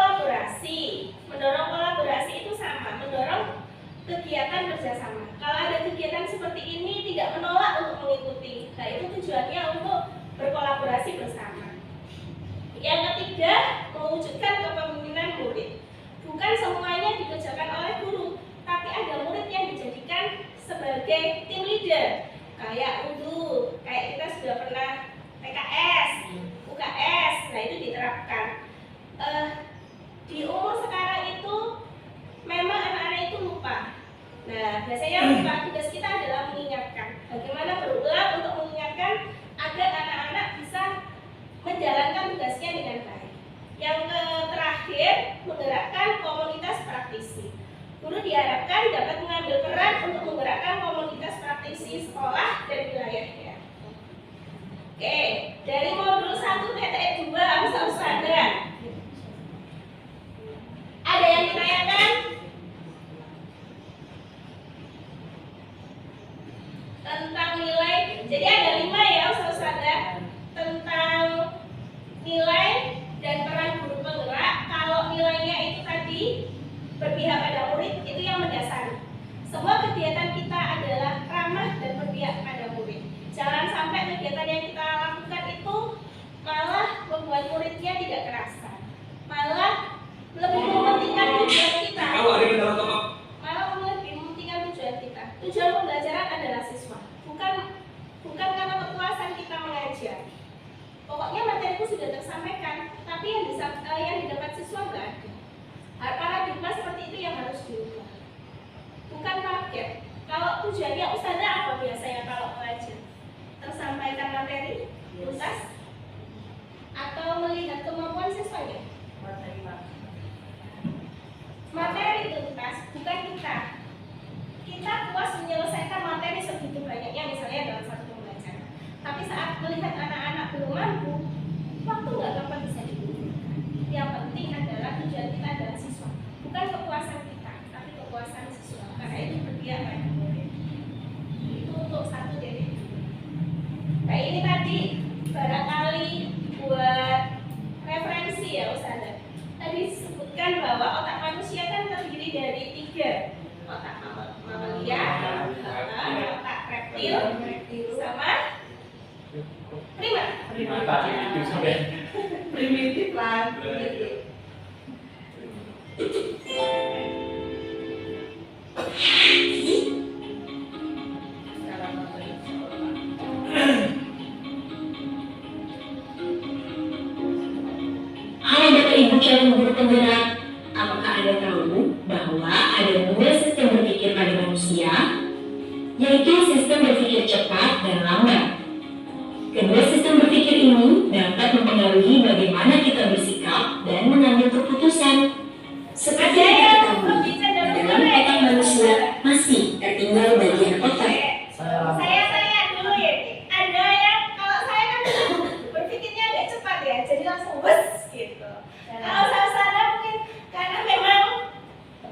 kolaborasi itu sama, mendorong kegiatan kerjasama. Kalau ada kegiatan seperti ini tidak menolak untuk mengikuti. Nah, itu tujuannya untuk berkolaborasi bersama. Yang ketiga, mewujudkan kepemimpinan murid. Bukan semuanya dikerjakan oleh guru, tapi ada murid yang dijadikan sebagai tim leader. Kayak UDU, kayak kita sudah pernah PKS, UKS, nah itu diterapkan. Di umur sekarang itu memang anak-anak itu lupa. Nah, biasanya lupa, tugas kita adalah mengingatkan. Bagaimana berulang untuk mengingatkan diharapkan dapat mengambil peran untuk menggerakkan komunitas praktisi sekolah dan wilayahnya. Oke, dari modul 1 TTE 2 Usada. Ada yang ditanyakan? Tentang nilai, jadi ada 5 ya Usada, tentang nilai dan peran guru penggerak. Kalau nilainya itu tadi berpihak pada murid, itu yang mendasari. Semua kegiatan kita adalah ramah dan berpihak pada murid. Jangan sampai kegiatan yang kita lakukan itu malah membuat muridnya tidak terasa, malah lebih mementingkan tujuan kita. Malah lebih mementingkan tujuan kita. Tujuan pembelajaran adalah siswa, bukan karena kepuasan kita mengajar. Pokoknya materiku sudah tersampaikan, tapi yang didapat siswa nggak ada. Paradigma seperti itu yang harus diubah. Bukan target. Kalau tujuannya Ustazah apa biasanya kalau mengajar? Tersampaikan materi, tuntas, atau melihat kemampuan siswanya? Materi tuntas, bukan kita. Kita puas menyelesaikan materi segitu banyaknya misalnya dalam satu pembelajaran. Tapi saat melihat anak-anak belum mampu, waktu nggak dapat bisa digunakan. Yang penting adalah tujuan kita adalah siswa, bukan kepuasan kita, tapi kepuasan siswa. Karena itu berpihak pada murid. Itu untuk 1 dari 2. Nah ini tadi barangkali buat referensi ya Ustazah. Tadi disebutkan bahwa otak manusia kan terdiri dari 3. Otak mamalia, otak reptil, sama Primitif lah. Halo Bapak Ibu calon guru penggerak, apakah Anda tahu bahwa ada 2 sistem berpikir pada manusia, yaitu sistem berpikir cepat dan lambat. Kedua sistem berpikir ini dapat mempengaruhi bagaimana kita bersikap dan mengambil keputusan. Seperti yang kita ketahui, dalam otak manusia masih tertinggal bagian otak. Saya tanya dulu ya, ada yang kalau saya kan berpikirnya agak cepat ya, jadi langsung bus gitu. Kalau saya mungkin karena memang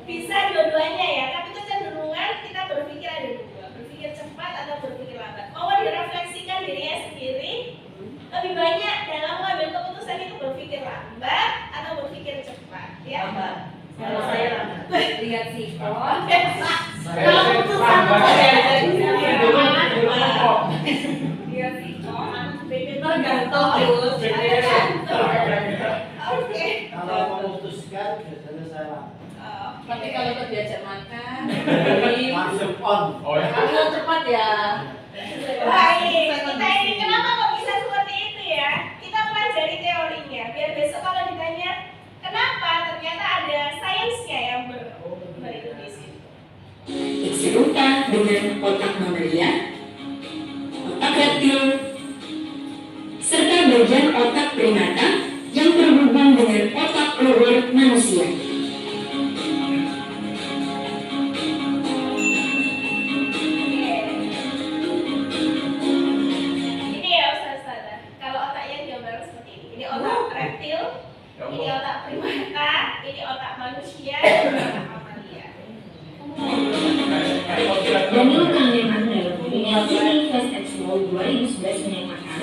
bisa dua-duanya ya, tapi kecenderungan kita berpikir ada 2, berpikir cepat atau berpikir lambat. Mau direfleksikan dirinya sendiri, lebih banyak dalam mengambil keputusan itu berpikir lambat atau berpikir cepat, ya? Lambat. Kalau saya lambat. Lihat sih. Kalau keputusan Lihat sih. Tergantung terus. Oke. Kalau memutuskan biasanya saya lambat. Tapi kalau udah diajak makan, Langsung on. kamu cepat ya. Baik, kita ini kenapa kok bisa seperti itu ya? Kita pelajari teorinya, biar besok kalau ditanya kenapa, ternyata ada sainsnya yang beritu di situ. Serupa dengan otak mamalia, otak reptil, serta bagian otak primata yang terhubung dengan otak luar manusia. Ini ya Ustazah, kalau otaknya gambar seperti ini. Ini otak reptil, ini otak primata, ini otak manusia, ini otak mamalia. Daniel Kahneman dalam bukunya Thinking Fast and Slow 2011 menyatakan,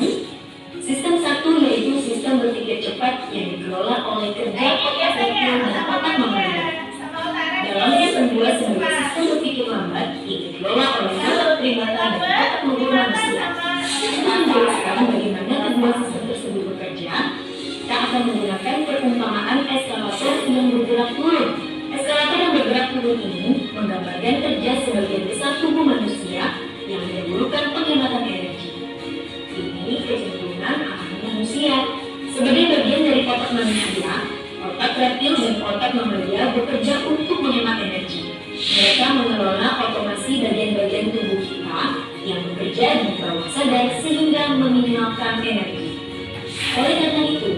sistem 1 yaitu sistem berpikir cepat yang dikelola oleh kerja otak reptil dan otak mamalia. Dalam sistem 2 sebagai sistem berpikir lambat yang dikelola oleh otak primata dan otak luar manusia. Untuk menjelaskan bagaimana kedua sistem tersebut bekerja, kita akan menggunakan perumpamaan eskalator yang bergerak turun. Eskalator yang bergerak turun ini menggambarkan kerja sebagian besar tubuh manusia yang mendahulukan penghematan energi. Ini kecenderungan alami manusia. Sebagai bagian dari otak manusia, otak reptil dan otak mamalia bekerja untuk menghemat energi. Mereka mengelola otomasi bagian-bagian tubuh kita yang bekerja di bawah sadar sehingga meminimalkan energi. Oleh karena itu,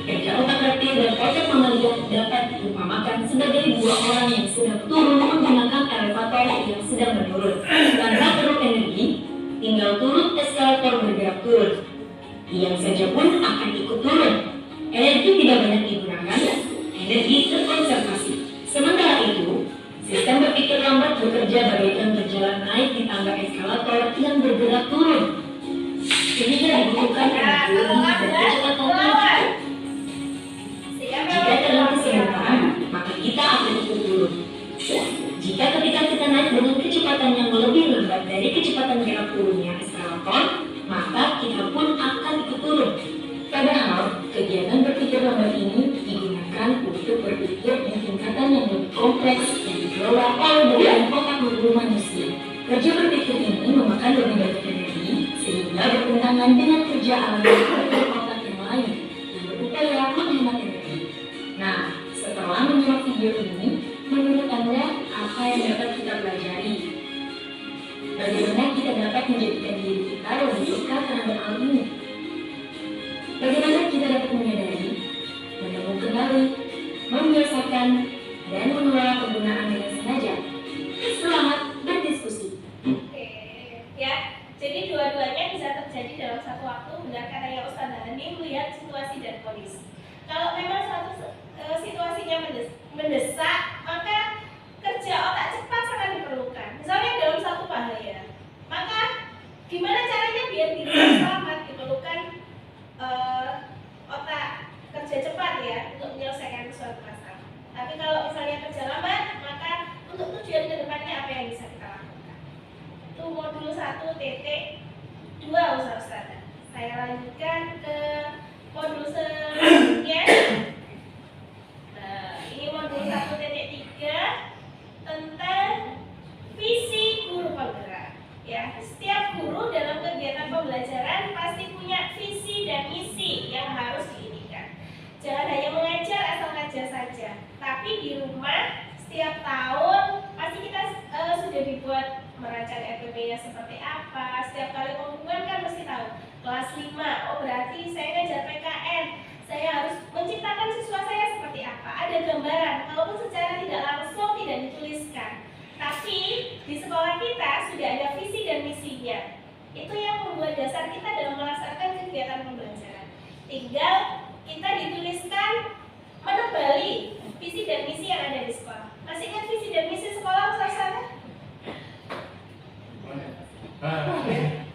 kerja otak reptil dan otak mamalia dapat diumpamakan sebagai 2 orang yang sedang turun menggunakan OPS yang sedang menurun. Tanpa perlu energi, tinggal turun eskalator bergerak turun. Yang saja pun akan ikut turun. Energi tidak banyak digunakan, energi terkonservasi. Sementara itu, sistem berpikir lambat bekerja bagaikan berjalan naik di tangga eskalator yang bergerak turun. Sehingga dibutuhkan energi lebih dan kecepatan tinggi. Jika terlalu sebentar, maka kita akan ikut turun. Jika ketika kita naik dengan kecepatan yang lebih lambat dari kecepatan gerak turunnya eskalator, maka kita pun akan ikut turun. Padahal, kegiatan berpikir lambat ini digunakan untuk berpikir di tingkatan yang lebih kompleks yang dikelola oleh bagian otak tubuh manusia. Kerja berpikir ini memakan lebih banyak energi, sehingga bertentangan dengan kerja alami bagian otak yang lain yang berupaya menghemat energi. Nah, setelah menyimak video ini, menurut Anda apa yang dapat kita pelajari? Bagaimana kita dapat menjadikan diri kita lebih peka terhadap hal ini? Bagaimana kita dapat menyadari, menemukan kembali, membiasakan, dan mengelola penggunaan dengan sengaja? Selamat berdiskusi. Oke, ya. Jadi dua-duanya bisa terjadi dalam satu waktu, benar katanya Ustaz Dhani, melihat situasi dan kondisi. Kalau memang suatu situasinya mendesak, maka kerja otak cepat sangat diperlukan. Misalnya dalam satu bahaya, maka gimana caranya biar diri selamat? Diperlukan otak kerja cepat ya untuk menyelesaikan suatu masalah. Tapi kalau misalnya kerja lambat, maka untuk tujuan kedepannya apa yang bisa kita lakukan? Itu modul 1.2 Ustaz. Saya lanjutkan ke modul selanjutnya. Ini modul 1.3 tentang visi guru penggerak. Ya, setiap guru dalam kegiatan pembelajaran pasti punya visi dan misi yang harus diinikan. Jangan hanya mengajar asal ngajar saja, tapi di rumah setiap tahun pasti kita sudah dibuat merancang RPP-nya seperti apa. Setiap kali pengumuman kan mesti tahu. Kelas 5, oh berarti saya ngajar PKN. Saya harus menciptakan siswa saya seperti apa. Ada gambaran, walaupun secara tidak langsung tidak dituliskan. Tapi di sekolah kita sudah ada visi dan misinya. Itu yang membuat dasar kita dalam melaksanakan kegiatan pembelajaran. Tinggal kita dituliskan menebali visi dan misi yang ada di sekolah. Masih ingat visi dan misi sekolah Ustaz?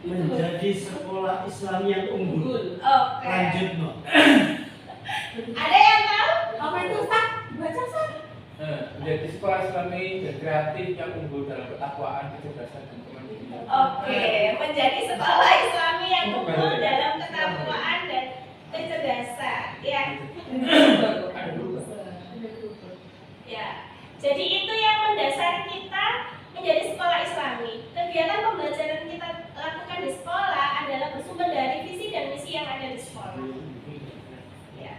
Menjadi sekolah Islam yang unggul. Oke. Lanjut, Mbak. Ada yang tahu? Apa itu Ustaz? Baca Ustaz. Menjadi sekolah Islami dan kreatif yang unggul dalam ketakwaan, kecerdasan, dan kemandirian. Oke, menjadi sekolah Islami yang unggul dalam ketakwaan dan kecerdasan. Ya. Ya. Jadi itu yang mendasari kita menjadi sekolah Islami. Kegiatan pembelajaran kita lakukan di sekolah adalah bersumber dari visi dan misi yang ada di sekolah. Ya.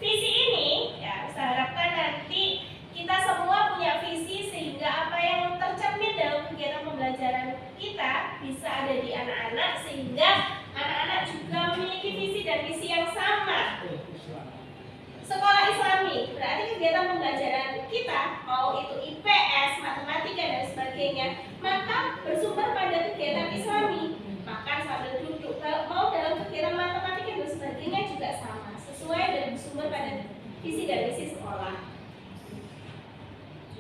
Visi ini, ya, saya harapkan nanti kita semua punya visi sehingga apa yang tercermin dalam kegiatan pembelajaran kita bisa ada di anak-anak sehingga anak-anak juga memiliki visi dan misi yang sama. Sekolah Islami berarti kegiatan pembelajaran kita, mau itu IPS, matematika dan sebagainya, maka bersumber pada kegiatan Islami. Makan sambil duduk, kalau mau dalam kegiatan matematika dan sebagainya juga sama, sesuai dan bersumber pada visi dan misi sekolah.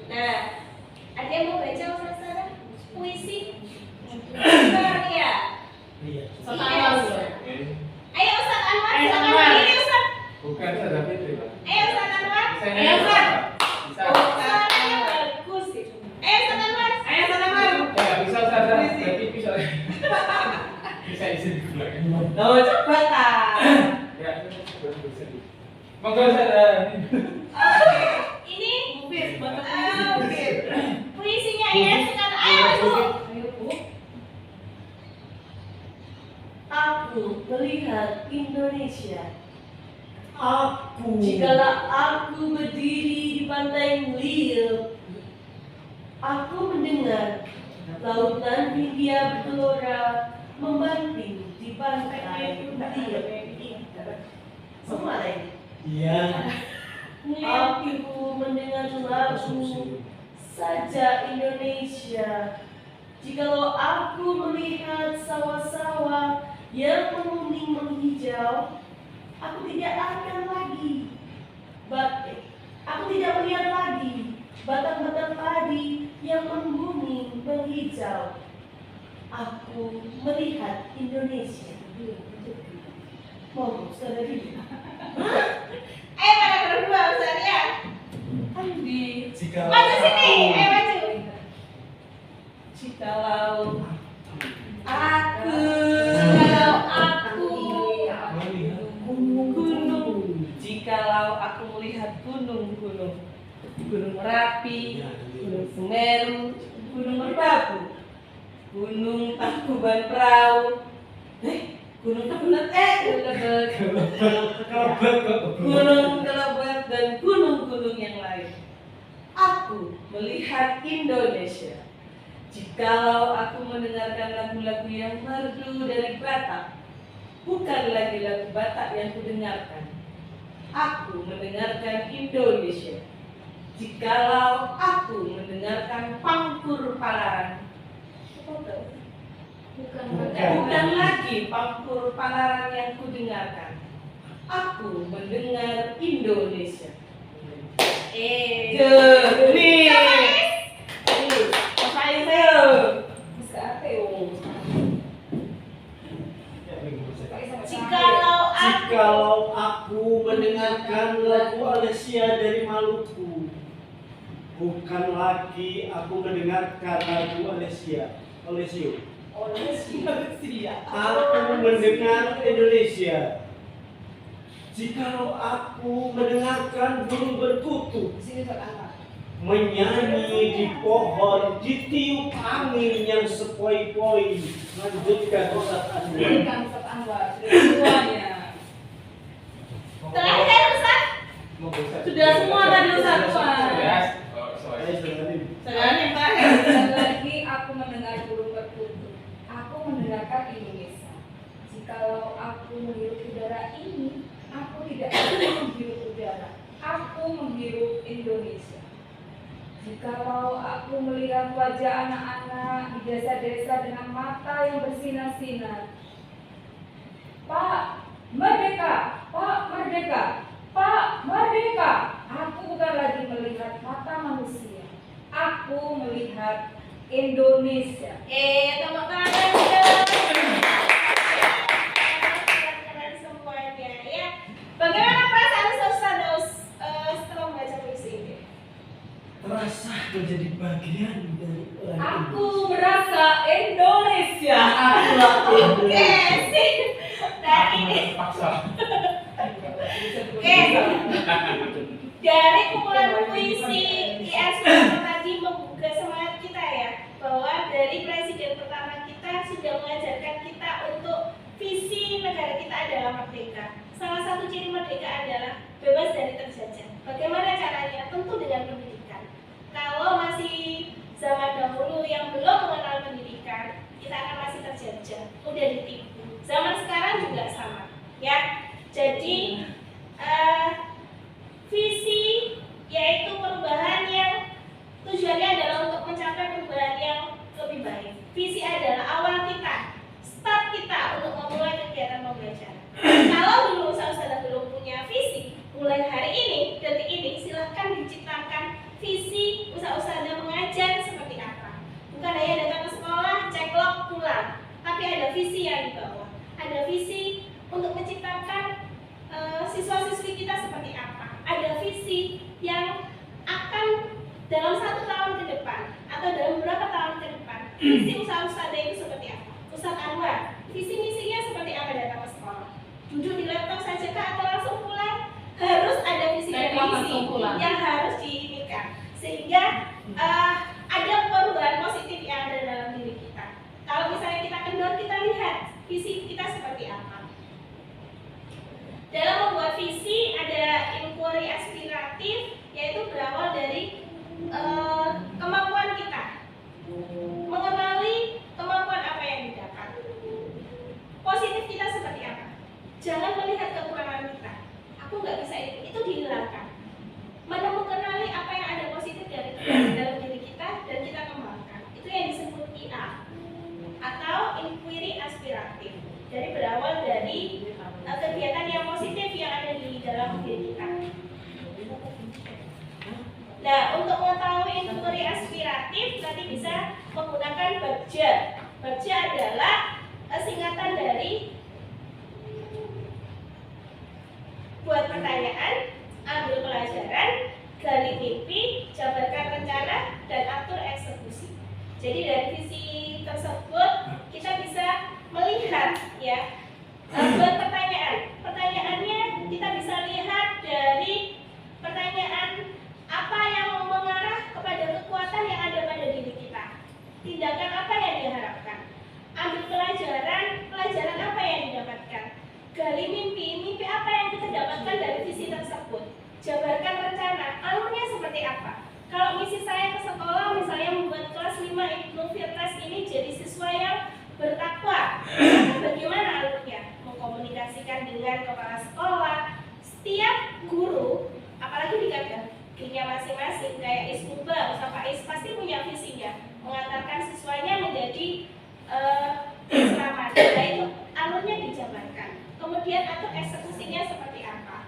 Nah, ada yang mau baca Ustaz? Puisi? Ya. Iya. Ayo Ustaz Anwar, silakan berdiri Ustaz. Bukan saja Fitri, Pak. Ayo Ustaz Anwar. Ayo, Ustaz. Bisa. Suaranya bagus itu. Ayo Ustaz Anwar. Ayo Ustaz Anwar. Ya, bisa saja. Berarti bisa. Bisa izin ke belakang. Oh, cepat ah. Ya, bisa. Monggo saja. Oke, ini puisinya ya, sekarang ayo Bu. Aku melihat Indonesia. Aku. Jikalau aku berdiri di pantai Nil, aku mendengar lautan Hindia bergelora membanting di pantai Nil. Semua lagi. Iya. Aku mendengar lagu saja Indonesia. Jikalau aku melihat sawah-sawah yang menguning menghijau, aku tidak akan lagi aku tidak melihat lagi batang-batang padi yang menguning menghijau. Aku melihat Indonesia. Mau saudari? Pada berdua Ustaz ya. Andi. Maju sini, maju. Jikalau aku gunung, jikalau aku melihat gunung-gunung, Gunung Merapi, Gunung Semeru, Gunung Merbabu, Gunung Tangkuban Perahu, Gunung Kelebet dan gunung-gunung yang lain. Aku melihat Indonesia. Jikalau aku mendengarkan lagu-lagu yang merdu dari Batak, bukan lagi lagu Batak yang kudengarkan. Aku mendengarkan Indonesia. Jikalau aku mendengarkan Pangkur Palaran, bukan lagi Pangkur Palaran yang kudengarkan. Aku mendengar Indonesia. Nih. Jikalau aku mendengarkan lagu Alessia dari Maluku, bukan lagi aku mendengarkan lagu Alessia. Aku mendengar Indonesia. Jikalau aku mendengarkan burung berkutu menyanyi di pohon, ditiup angin yang sepoi-poi. Lanjutkan Ustaz Anwar. Terakhir Ustaz. Sudah semua tadi Ustaz. Sekarang yang terakhir. Lagi aku mendengar burung berkutu. Aku mendengarkan Indonesia. Jikalau aku menghirup udara ini, aku tidak akan menghirup udara. Aku menghirup Indonesia. Jikalau aku melihat wajah anak-anak di desa-desa dengan mata yang bersinar-sinar, Pak, merdeka! Pak, merdeka! Pak, merdeka! Aku bukan lagi melihat mata manusia. Aku melihat Indonesia. Tepuk tangan dong. Keren semuanya ya. Bagaimana perasaan Ustaz setelah membaca puisi ini? Terasa menjadi bagian dari orang Aku merasa Indonesia. Oke, sih. Dari dari kumpulan puisi IAS tadi membuka semangat kita ya, bahwa dari presiden pertama kita sudah mengajarkan kita untuk visi negara kita adalah merdeka. Salah satu ciri merdeka adalah bebas dari terjajah. Bagaimana caranya? Tentu dengan pendidikan. Kalau masih zaman dahulu yang belum mengenal pendidikan, kita akan masih terjajah, mudah ditipu. Zaman sekarang juga sama, ya. Jadi visi yaitu perubahan yang tujuannya adalah untuk mencapai perubahan yang lebih baik. Visi adalah awal kita, start kita untuk memulai kegiatan pembelajaran. Kalau dulu saudara belum punya visi, mulai hari ini, detik ini, silahkan diciptakan visi usaha-usaha mengajar seperti apa. Bukan hanya datang ke sekolah, ceklok, pulang, tapi ada visi yang dibawa. Ada visi untuk menciptakan siswa-siswi kita seperti apa. Ada visi yang akan dalam 1 tahun ke depan atau dalam beberapa tahun ke depan, visi usaha-usaha itu seperti apa. Ustaz Anwar, visi misinya seperti apa datang ke sekolah? Duduk di laptop saja kah atau langsung pulang? Harus ada visi dan misi yang harus diinikan, sehingga ada perubahan positif yang ada dalam diri kita. Kalau misalnya kita kendor, kita lihat visi kita seperti apa. Dalam membuat visi ada inquiry aspiratif, yaitu berawal dari kemampuan kita, mengenali kemampuan apa yang didapat. Positif kita seperti apa? Jangan melihat kekurangan kita. Aku nggak bisa itu dihilangkan. Menemukan apa yang ada positif dari dalam diri kita. Bagja. Bagja adalah singkatan dari buat pertanyaan, ambil pelajaran, gali mimpi, jabarkan rencana, dan atur eksekusi. Jadi dari visi tersebut kita bisa melihat ya buat pertanyaan. Pertanyaannya kita bisa lihat dari pertanyaan apa yang mengarah kepada kekuatan yang ada pada diri kita. Tindakan apa yang diharapkan? Ambil pelajaran, pelajaran apa yang didapatkan? Gali mimpi, mimpi apa yang kita dapatkan dari visi tersebut? Jabarkan rencana, alurnya seperti apa? Kalau misi saya ke sekolah, misalnya membuat kelas 5 Ibnu Firdaus ini jadi siswa yang bertakwa, bagaimana alurnya? Mengkomunikasikan dengan kepala sekolah, setiap guru, apalagi di kadernya masing-masing, kayak Iskuba, Pak Is pasti punya visinya, mengantarkan siswanya menjadi selamat. Nah itu alurnya dijabarkan. Kemudian atur eksekusinya seperti apa?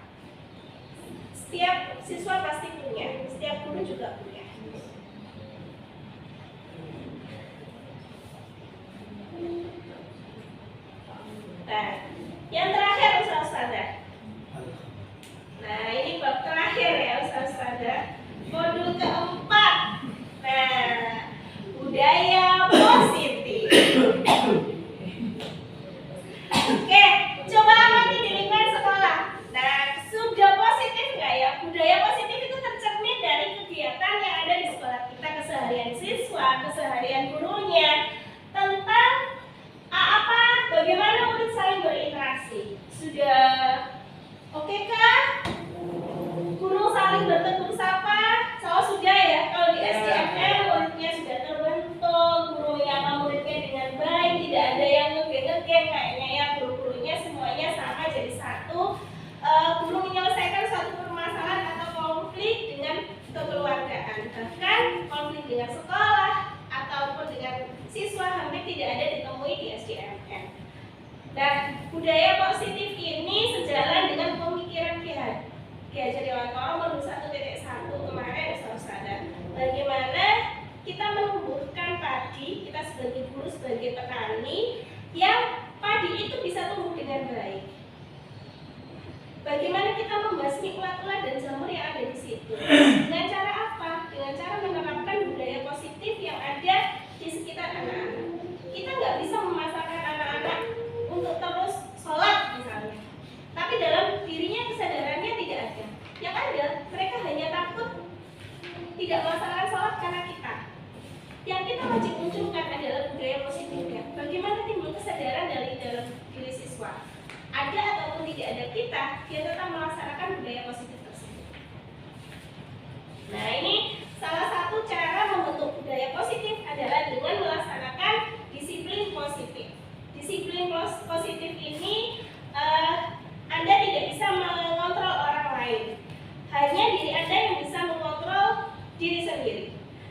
Setiap siswa pasti punya, setiap guru juga punya. Nah, yang terakhir Ustazah. Nah, ini bab terakhir ya Ustazah. Modul keempat. Nah, budaya positif. Oke, coba amati di lingkungan sekolah. Nah, sudah positif nggak ya? Budaya positif itu tercermin dari kegiatan yang ada di sekolah kita, keseharian siswa, keseharian gurunya, tentang bagaimana murid saling berinteraksi. Sudah oke kah? Guru saling bertegur sapa? Sudah ya. Kalau di SDMM muridnya sudah terbentuk, gurunya sama muridnya dengan baik, tidak ada yang ngegeng-ngegeng, kayaknya ya guru-gurunya semuanya sama jadi satu. Guru menyelesaikan suatu permasalahan atau konflik dengan kekeluargaan, bahkan konflik dengan sekolah ataupun dengan siswa hampir tidak ada ditemui di SDMM. Dan budaya positif ini sejalan dengan pemikiran Ki Hajar Dewantara nomor 1.1 kemarin Ustazah. Bagaimana kita menumbuhkan padi, kita sebagai guru, sebagai petani, yang padi itu bisa tumbuh dengan baik. Bagaimana kita membasmi ulat-ulat dan jamur yang ada di situ? Dengan cara apa? Dengan cara menerapkan budaya positif yang ada di sekitar anak-anak. Kita nggak bisa memasarkan anak-anak untuk terus sholat misalnya, tapi dalam dirinya kesadarannya tidak ada. Yang ada, mereka hanya takut tidak melaksanakan sholat karena kita. Yang kita wajib munculkan adalah budaya positifnya. Bagaimana timbul kesadaran dari dalam diri siswa? Ada ataupun tidak ada kita, dia tetap melaksanakan budaya positif tersebut. Nah ini salah satu cara membentuk budaya positif adalah dengan melaksanakan disiplin positif. Disiplin positif ini Anda tidak bisa mengontrol orang lain. Hanya diri Anda yang bisa mengontrol diri sendiri.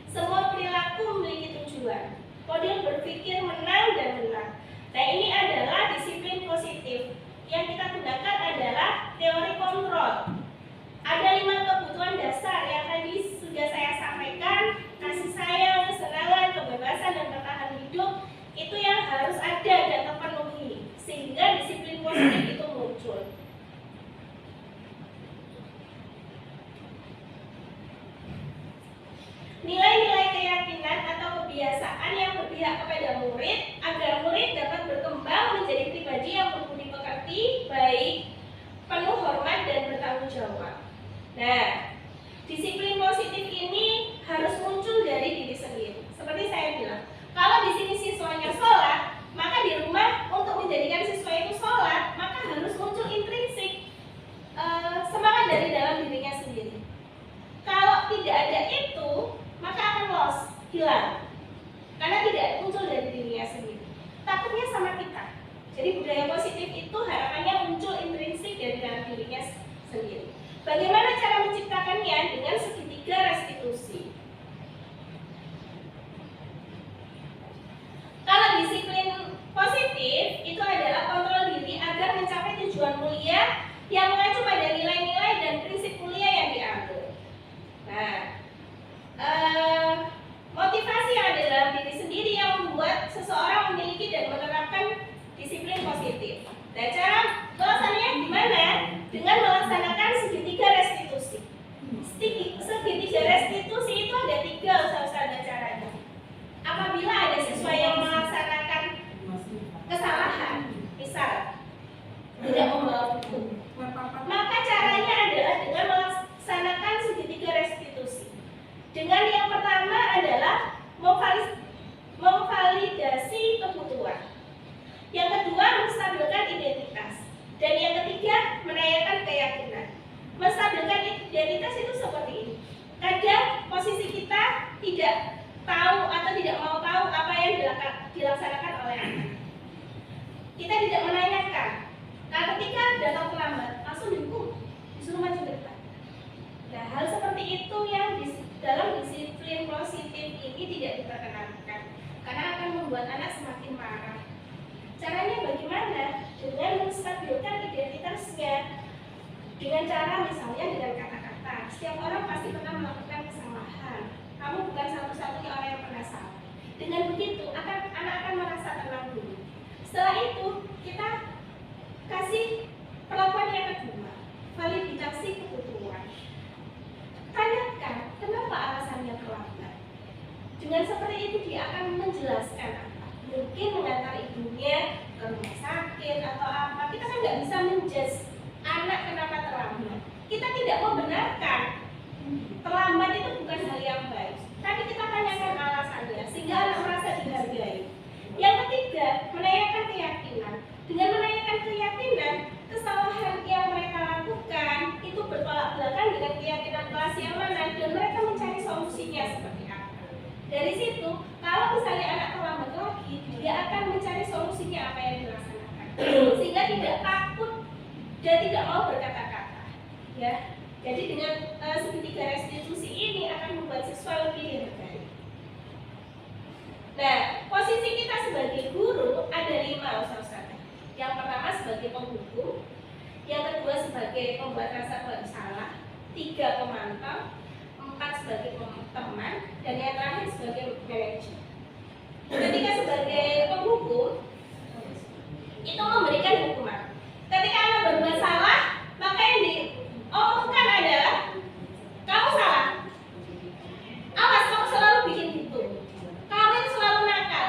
Semua perilaku memiliki tujuan. Model berpikir menang dan menang. Nah ini adalah disiplin positif. Yang kita gunakan adalah teori kontrol. Ada 5 kebutuhan dasar yang tadi sudah saya sampaikan. Kasih sayang, kesenangan, kebebasan, dan bertahan hidup. Itu yang harus ada dan terpenuhi. Sehingga disiplin positif itu muncul. Nilai-nilai keyakinan atau kebiasaan yang berpihak kepada murid agar murid dapat berkembang menjadi pribadi yang berbudi pekerti, baik, penuh hormat dan bertanggung jawab. Nah, disiplin positif ini harus muncul dari diri sendiri. Seperti saya bilang, kalau di sini siswanya sholat, maka di rumah untuk menjadikan siswa itu sholat, maka harus muncul intrinsik semangat dari dalam dirinya sendiri. Kalau tidak ada itu, maka akan loss, hilang, karena tidak muncul dari dirinya sendiri. Takutnya sama kita. Jadi budaya positif itu harapannya muncul intrinsik dari dalam dirinya sendiri. Bagaimana cara menciptakannya? Dengan segitiga restitusi. Kalau disiplin positif itu adalah kontrol diri agar mencapai tujuan mulia yang mengacu pada nilai-nilai dan prinsip mulia yang diambil. Nah, motivasi yang ada dalam diri sendiri yang membuat kadang posisi kita tidak tahu atau tidak mau tahu apa yang dilaksanakan oleh anak. Kita tidak menanyakan. Nah, ketika datang terlambat, langsung dihukum, disuruh maju ke depan. Nah, hal seperti itu yang dalam disiplin positif ini tidak diperkenankan, karena akan membuat anak semakin marah. Caranya bagaimana? Dengan menstabilkan identitasnya, dengan cara misalnya dengan kata-kata. Setiap orang pasti pernah melakukan kesalahan. Kamu bukan satu-satunya orang yang pernah salah. Dengan begitu, anak akan merasa tenang dulu. Setelah itu, kita kasih perlakuan yang kedua, validasi kebutuhan. Tanyakan, kenapa alasannya terlambat? Dengan seperti itu, dia akan menjelaskan apa. Mungkin mengantar ibunya ke rumah sakit atau apa. Kita kan nggak bisa menjudge anak kenapa terlambat. Kita tidak membenarkan terlambat itu bukan hal yang baik, tapi kita tanyakan alasannya sehingga anak merasa dihargai. Yang ketiga, menanyakan keyakinan. Dengan menanyakan keyakinan, kesalahan yang mereka lakukan itu bertolak belakang dengan keyakinan kelas yang mana, dan mereka mencari solusinya seperti apa. Dari situ, kalau misalnya anak terlambat lagi, dia akan mencari solusinya apa yang dilaksanakan, sehingga tidak takut dan tidak mau berkata-kata. Ya, jadi dengan segitiga restitusi ini akan membuat siswa lebih dihargai. Nah, posisi kita sebagai guru ada 5 Ustaz. Yang pertama sebagai penghukum, yang kedua sebagai pembuat rasa bersalah, 3 pemantau, 4 sebagai teman, dan yang terakhir sebagai manajer. Ketika sebagai penghukum, itu memberikan hukuman. Ketika anak berbuat salah, maka yang diomongkan adalah kamu salah. Awas, kamu selalu bikin gitu. Kamu selalu nakal.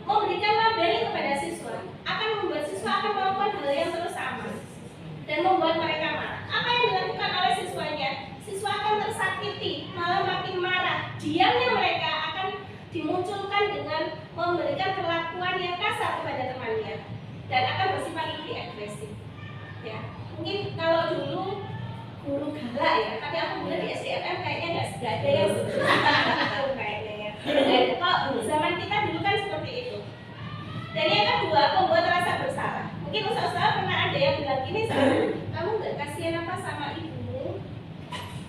Memberikan label kepada siswa akan membuat siswa akan melakukan hal yang terus sama dan membuat mereka marah. Apa yang dilakukan oleh siswanya? Siswa akan tersakiti, malah makin marah. Diamnya mereka akan dimunculkan dengan memberikan perlakuan yang kasar kepada temannya dan akan bersifat lebih agresif. Ya, mungkin kalau dulu guru galak ya, tapi aku mulai di SDMM kayaknya nggak ada yang seperti itu kayaknya ya. Dan kalau zaman kita dulu kan seperti itu. Dan yang kedua, membuat rasa bersalah. Mungkin usaha-usaha pernah ada yang bilang gini, kamu nggak kasihan apa sama ibumu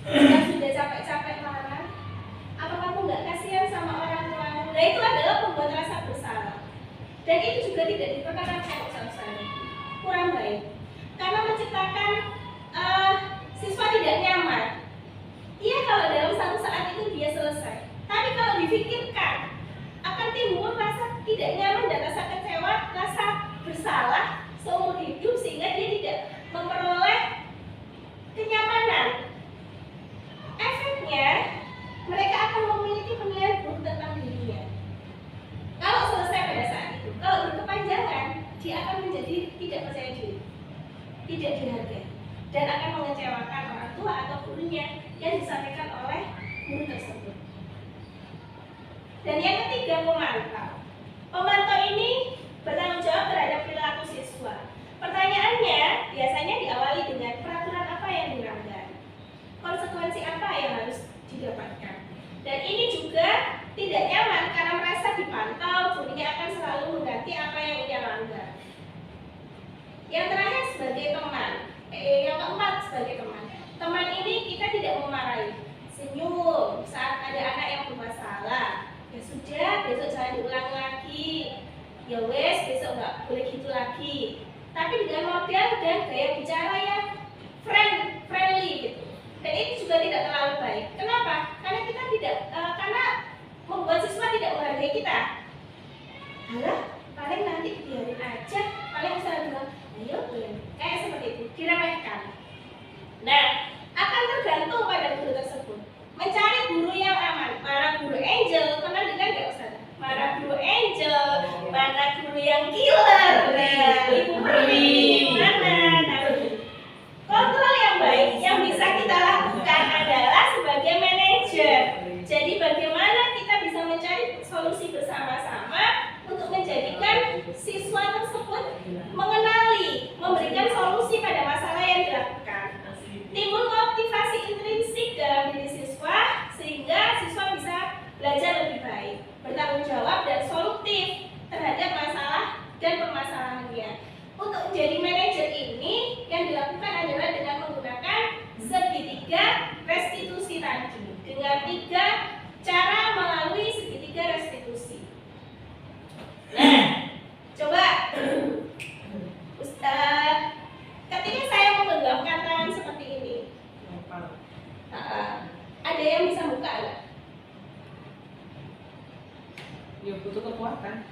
yang sudah capek-capek marah? Apa kamu nggak kasihan sama orang tuamu? Nah, itu adalah membuat rasa bersalah. Dan itu juga tidak diperkenankan usaha-usaha. Kurang baik. Karena menciptakan siswa tidak nyaman. Iya, kalau dalam satu saat itu dia selesai. Tapi kalau dipikirkan, akan timbul rasa tidak nyaman dan rasa kecewa, rasa bersalah seumur hidup, sehingga dia tidak memperoleh kenyamanan. Efeknya, mereka akan memiliki penilaian buruk tentang dirinya. Kalau selesai pada saat itu, kalau berkepanjangan, dia akan menjadi tidak percaya diri, tidak dihargai, dan akan mengecewakan orang tua atau gurunya yang disampaikan oleh guru tersebut. Dan yang ketiga, pemantau. Pemantau ini bertanggung jawab terhadap perilaku siswa. Pertanyaannya biasanya diawali dengan peraturan apa yang dilanggar, konsekuensi apa yang harus didapatkan. Dan ini juga tidak nyaman karena merasa dipantau, gurunya akan selalu mengganti apa yang ia langgar. Yang terakhir sebagai teman, yang keempat sebagai teman. Teman ini kita tidak memarahi, senyum saat ada anak yang bermasalah. Ya sudah, besok jangan diulang lagi. Ya wes, besok nggak boleh gitu lagi. Tapi dengan model dan gaya bicara yang friendly gitu. Dan ini juga tidak terlalu baik. Kenapa? Karena kita tidak, karena membuat siswa tidak menghargai kita. Alah, paling nanti biarin aja. Paling misalnya bilang, ayo kayak seperti itu, diremehkan. Nah, akan tergantung pada guru tersebut. Mencari guru yang aman. Mana guru angel? Kenal dengan gak Ustaz? Mana guru angel? Mana guru yang killer? Nah, Ibu Perwi mana? Nah, kontrol yang baik yang bisa kita lakukan adalah sebagai manajer. Jadi bagaimana kita bisa mencari solusi bersama-sama untuk menjadikan siswa tersebut mengenali, memberikan solusi pada masalah yang dilakukan. Timbul motivasi intrinsik dalam diri siswa sehingga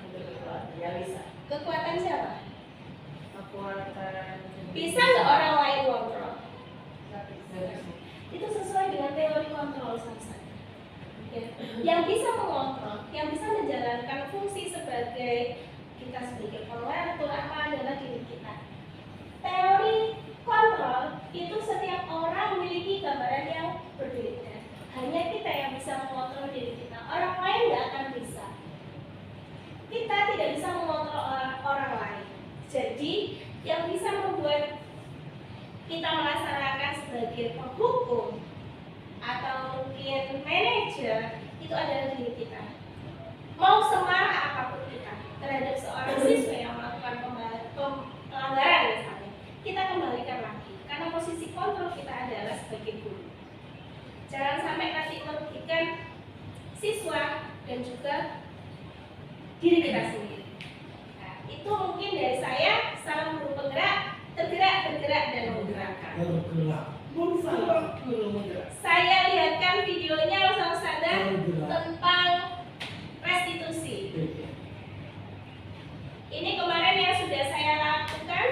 untuk keluarga. Ya bisa. Kekuatan siapa? Kekuatan Bisa nggak orang lain kontrol? nggak bisa. Itu sesuai dengan teori kontrol samsat. Ya. Yang bisa mengontrol, yang bisa menjalankan fungsi sebagai kita sebagai pengatur apa adalah diri kita. Teori kontrol itu setiap orang memiliki gambaran yang berbeda. Hanya kita yang bisa mengontrol diri kita. Orang lain nggak akan bisa. Kita tidak bisa mengontrol orang lain. Jadi yang bisa membuat kita melaksanakan sebagai penghukum atau mungkin manajer itu adalah diri kita. Mau semarah apapun kita terhadap seorang siswa yang melakukan pelanggaran misalnya, kita kembalikan lagi karena posisi kontrol kita adalah sebagai guru. Jangan sampai nanti merugikan siswa dan juga diri kita sendiri. Nah, itu mungkin dari saya. Salam guru penggerak, tergerak, bergerak, dan menggerakkan. Saya lihatkan videonya Ustaz Sadar tentang restitusi. Ini kemarin yang sudah saya lakukan.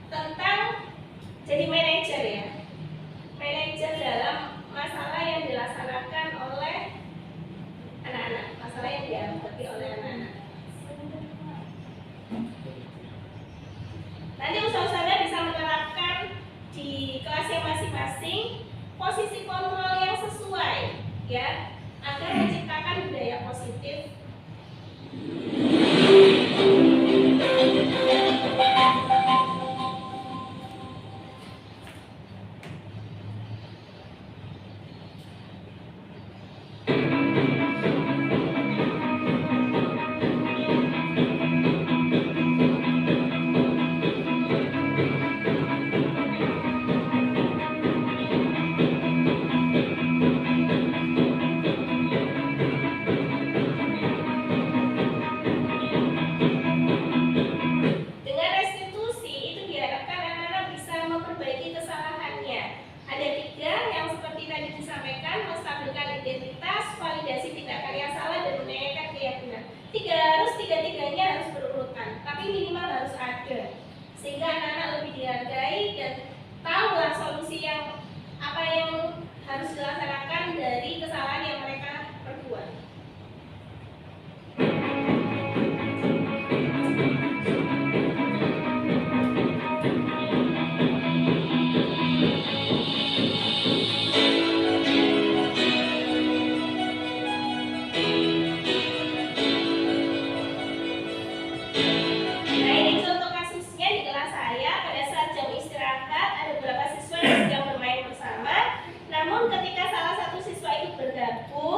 Tentang jadi manajer ya. Manajer dalam masalah yang dilaksanakan oleh anak-anak, masalah yang dihadapi oleh anak-anak. Nanti usaha-usaha bisa menerapkan di kelasnya masing-masing posisi kontrol yang sesuai ya, agar menciptakan budaya positif. Dengan restitusi itu diharapkan anak-anak bisa memperbaiki kesalahannya. Ada 3 yang seperti tadi disampaikan, menstabilkan identitas, validasi tindakan yang salah, dan menanyakan keyakinan. Tiga-tiganya harus berurutan, tapi minimal harus ada, sehingga anak-anak lebih dihargai dan tahulah solusi yang apa yang harus dilaksanakan dari kesalahan yang mereka perbuat. Nah, ini contoh kasusnya di kelas saya. Pada saat jam istirahat ada beberapa siswa yang sedang bermain bersama. Namun ketika salah satu siswa itu bergabung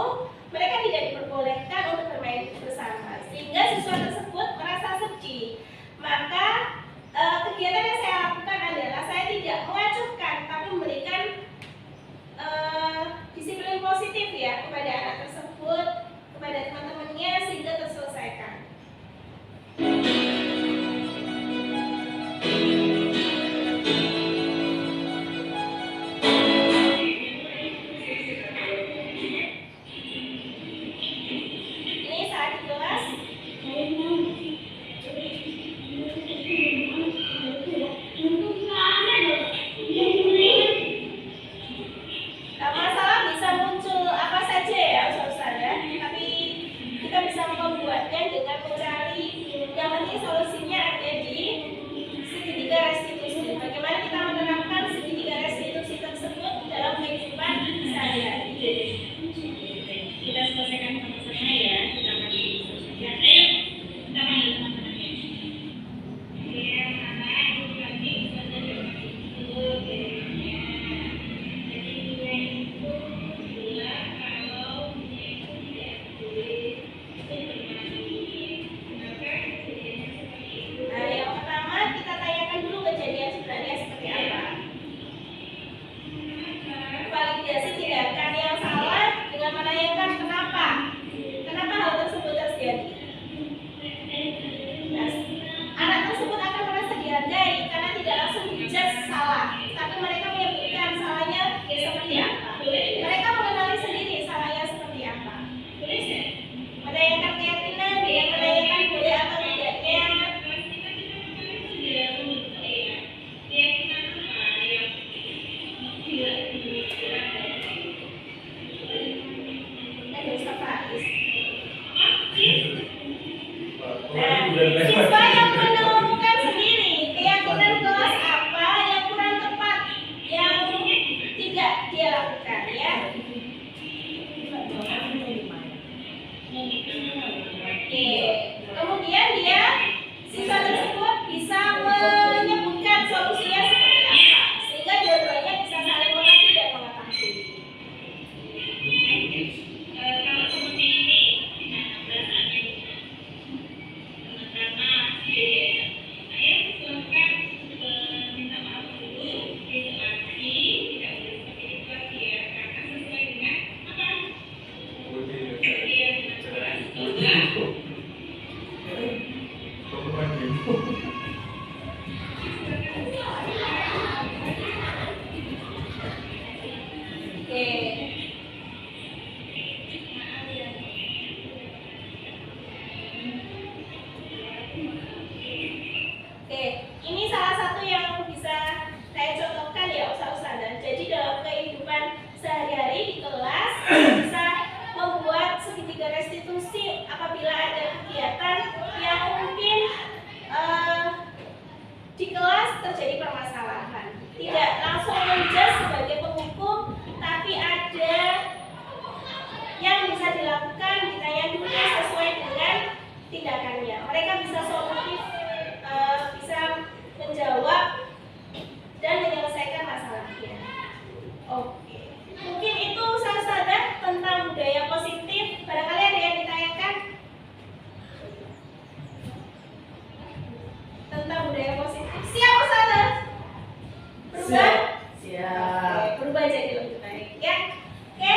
Siap. Berubah jadi lebih baik ya. Oke,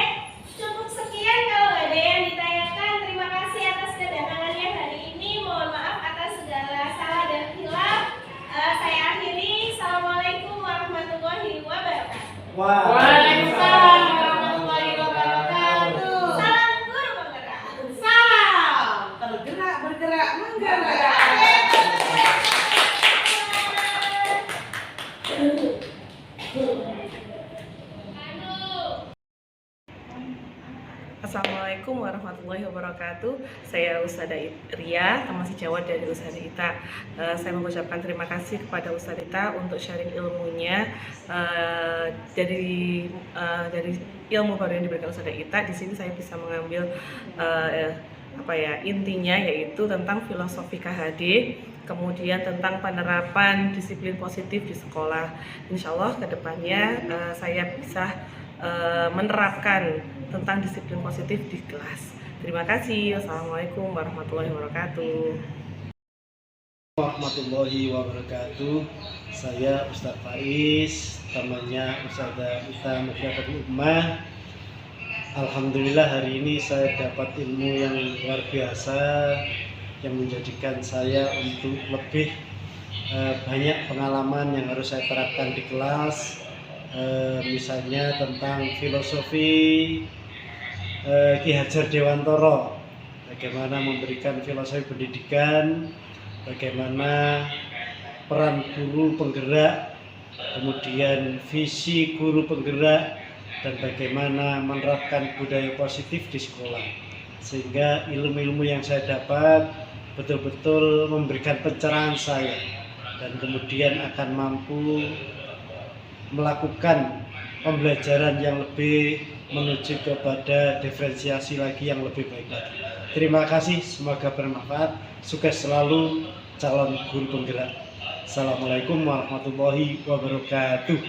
cukup sekian kalau nggak ada yang ditanyakan. Terima kasih atas kedatangannya hari ini. Mohon maaf atas segala salah dan hilaf. Saya akhiri. Assalamualaikum warahmatullahi wabarakatuh. Waalaikumsalam warahmatullahi wabarakatuh. Salam guru penggerak. Salam tergerak bergerak menggerak. Assalamualaikum warahmatullahi wabarakatuh. Saya Ustadzah Ria, teman sejawat dari Ustadzah Ita. Saya mengucapkan terima kasih kepada Ustadzah Ita untuk sharing ilmunya dari ilmu baru yang diberikan Ustadzah Ita. Di sini saya bisa mengambil intinya yaitu tentang filosofi KHD, kemudian tentang penerapan disiplin positif di sekolah. Insya Allah kedepannya saya bisa menerapkan tentang disiplin positif di kelas. Terima kasih. Wassalamualaikum warahmatullahi wabarakatuh. Warahmatullahi wabarakatuh. Saya Ustadz Faiz, temannya Ustadzah Ita Muftihatul Ummah. Alhamdulillah hari ini saya dapat ilmu yang luar biasa yang menjadikan saya untuk lebih banyak pengalaman yang harus saya terapkan di kelas. Misalnya tentang filosofi Ki Hajar Dewantoro, bagaimana memberikan filosofi pendidikan, bagaimana peran guru penggerak, kemudian visi guru penggerak, dan bagaimana menerapkan budaya positif di sekolah, sehingga ilmu-ilmu yang saya dapat betul-betul memberikan pencerahan saya dan kemudian akan mampu melakukan pembelajaran yang lebih menuju kepada diferensiasi lagi yang lebih baik lagi. Terima kasih, semoga bermanfaat. Sukses selalu calon guru penggerak. Assalamualaikum warahmatullahi wabarakatuh.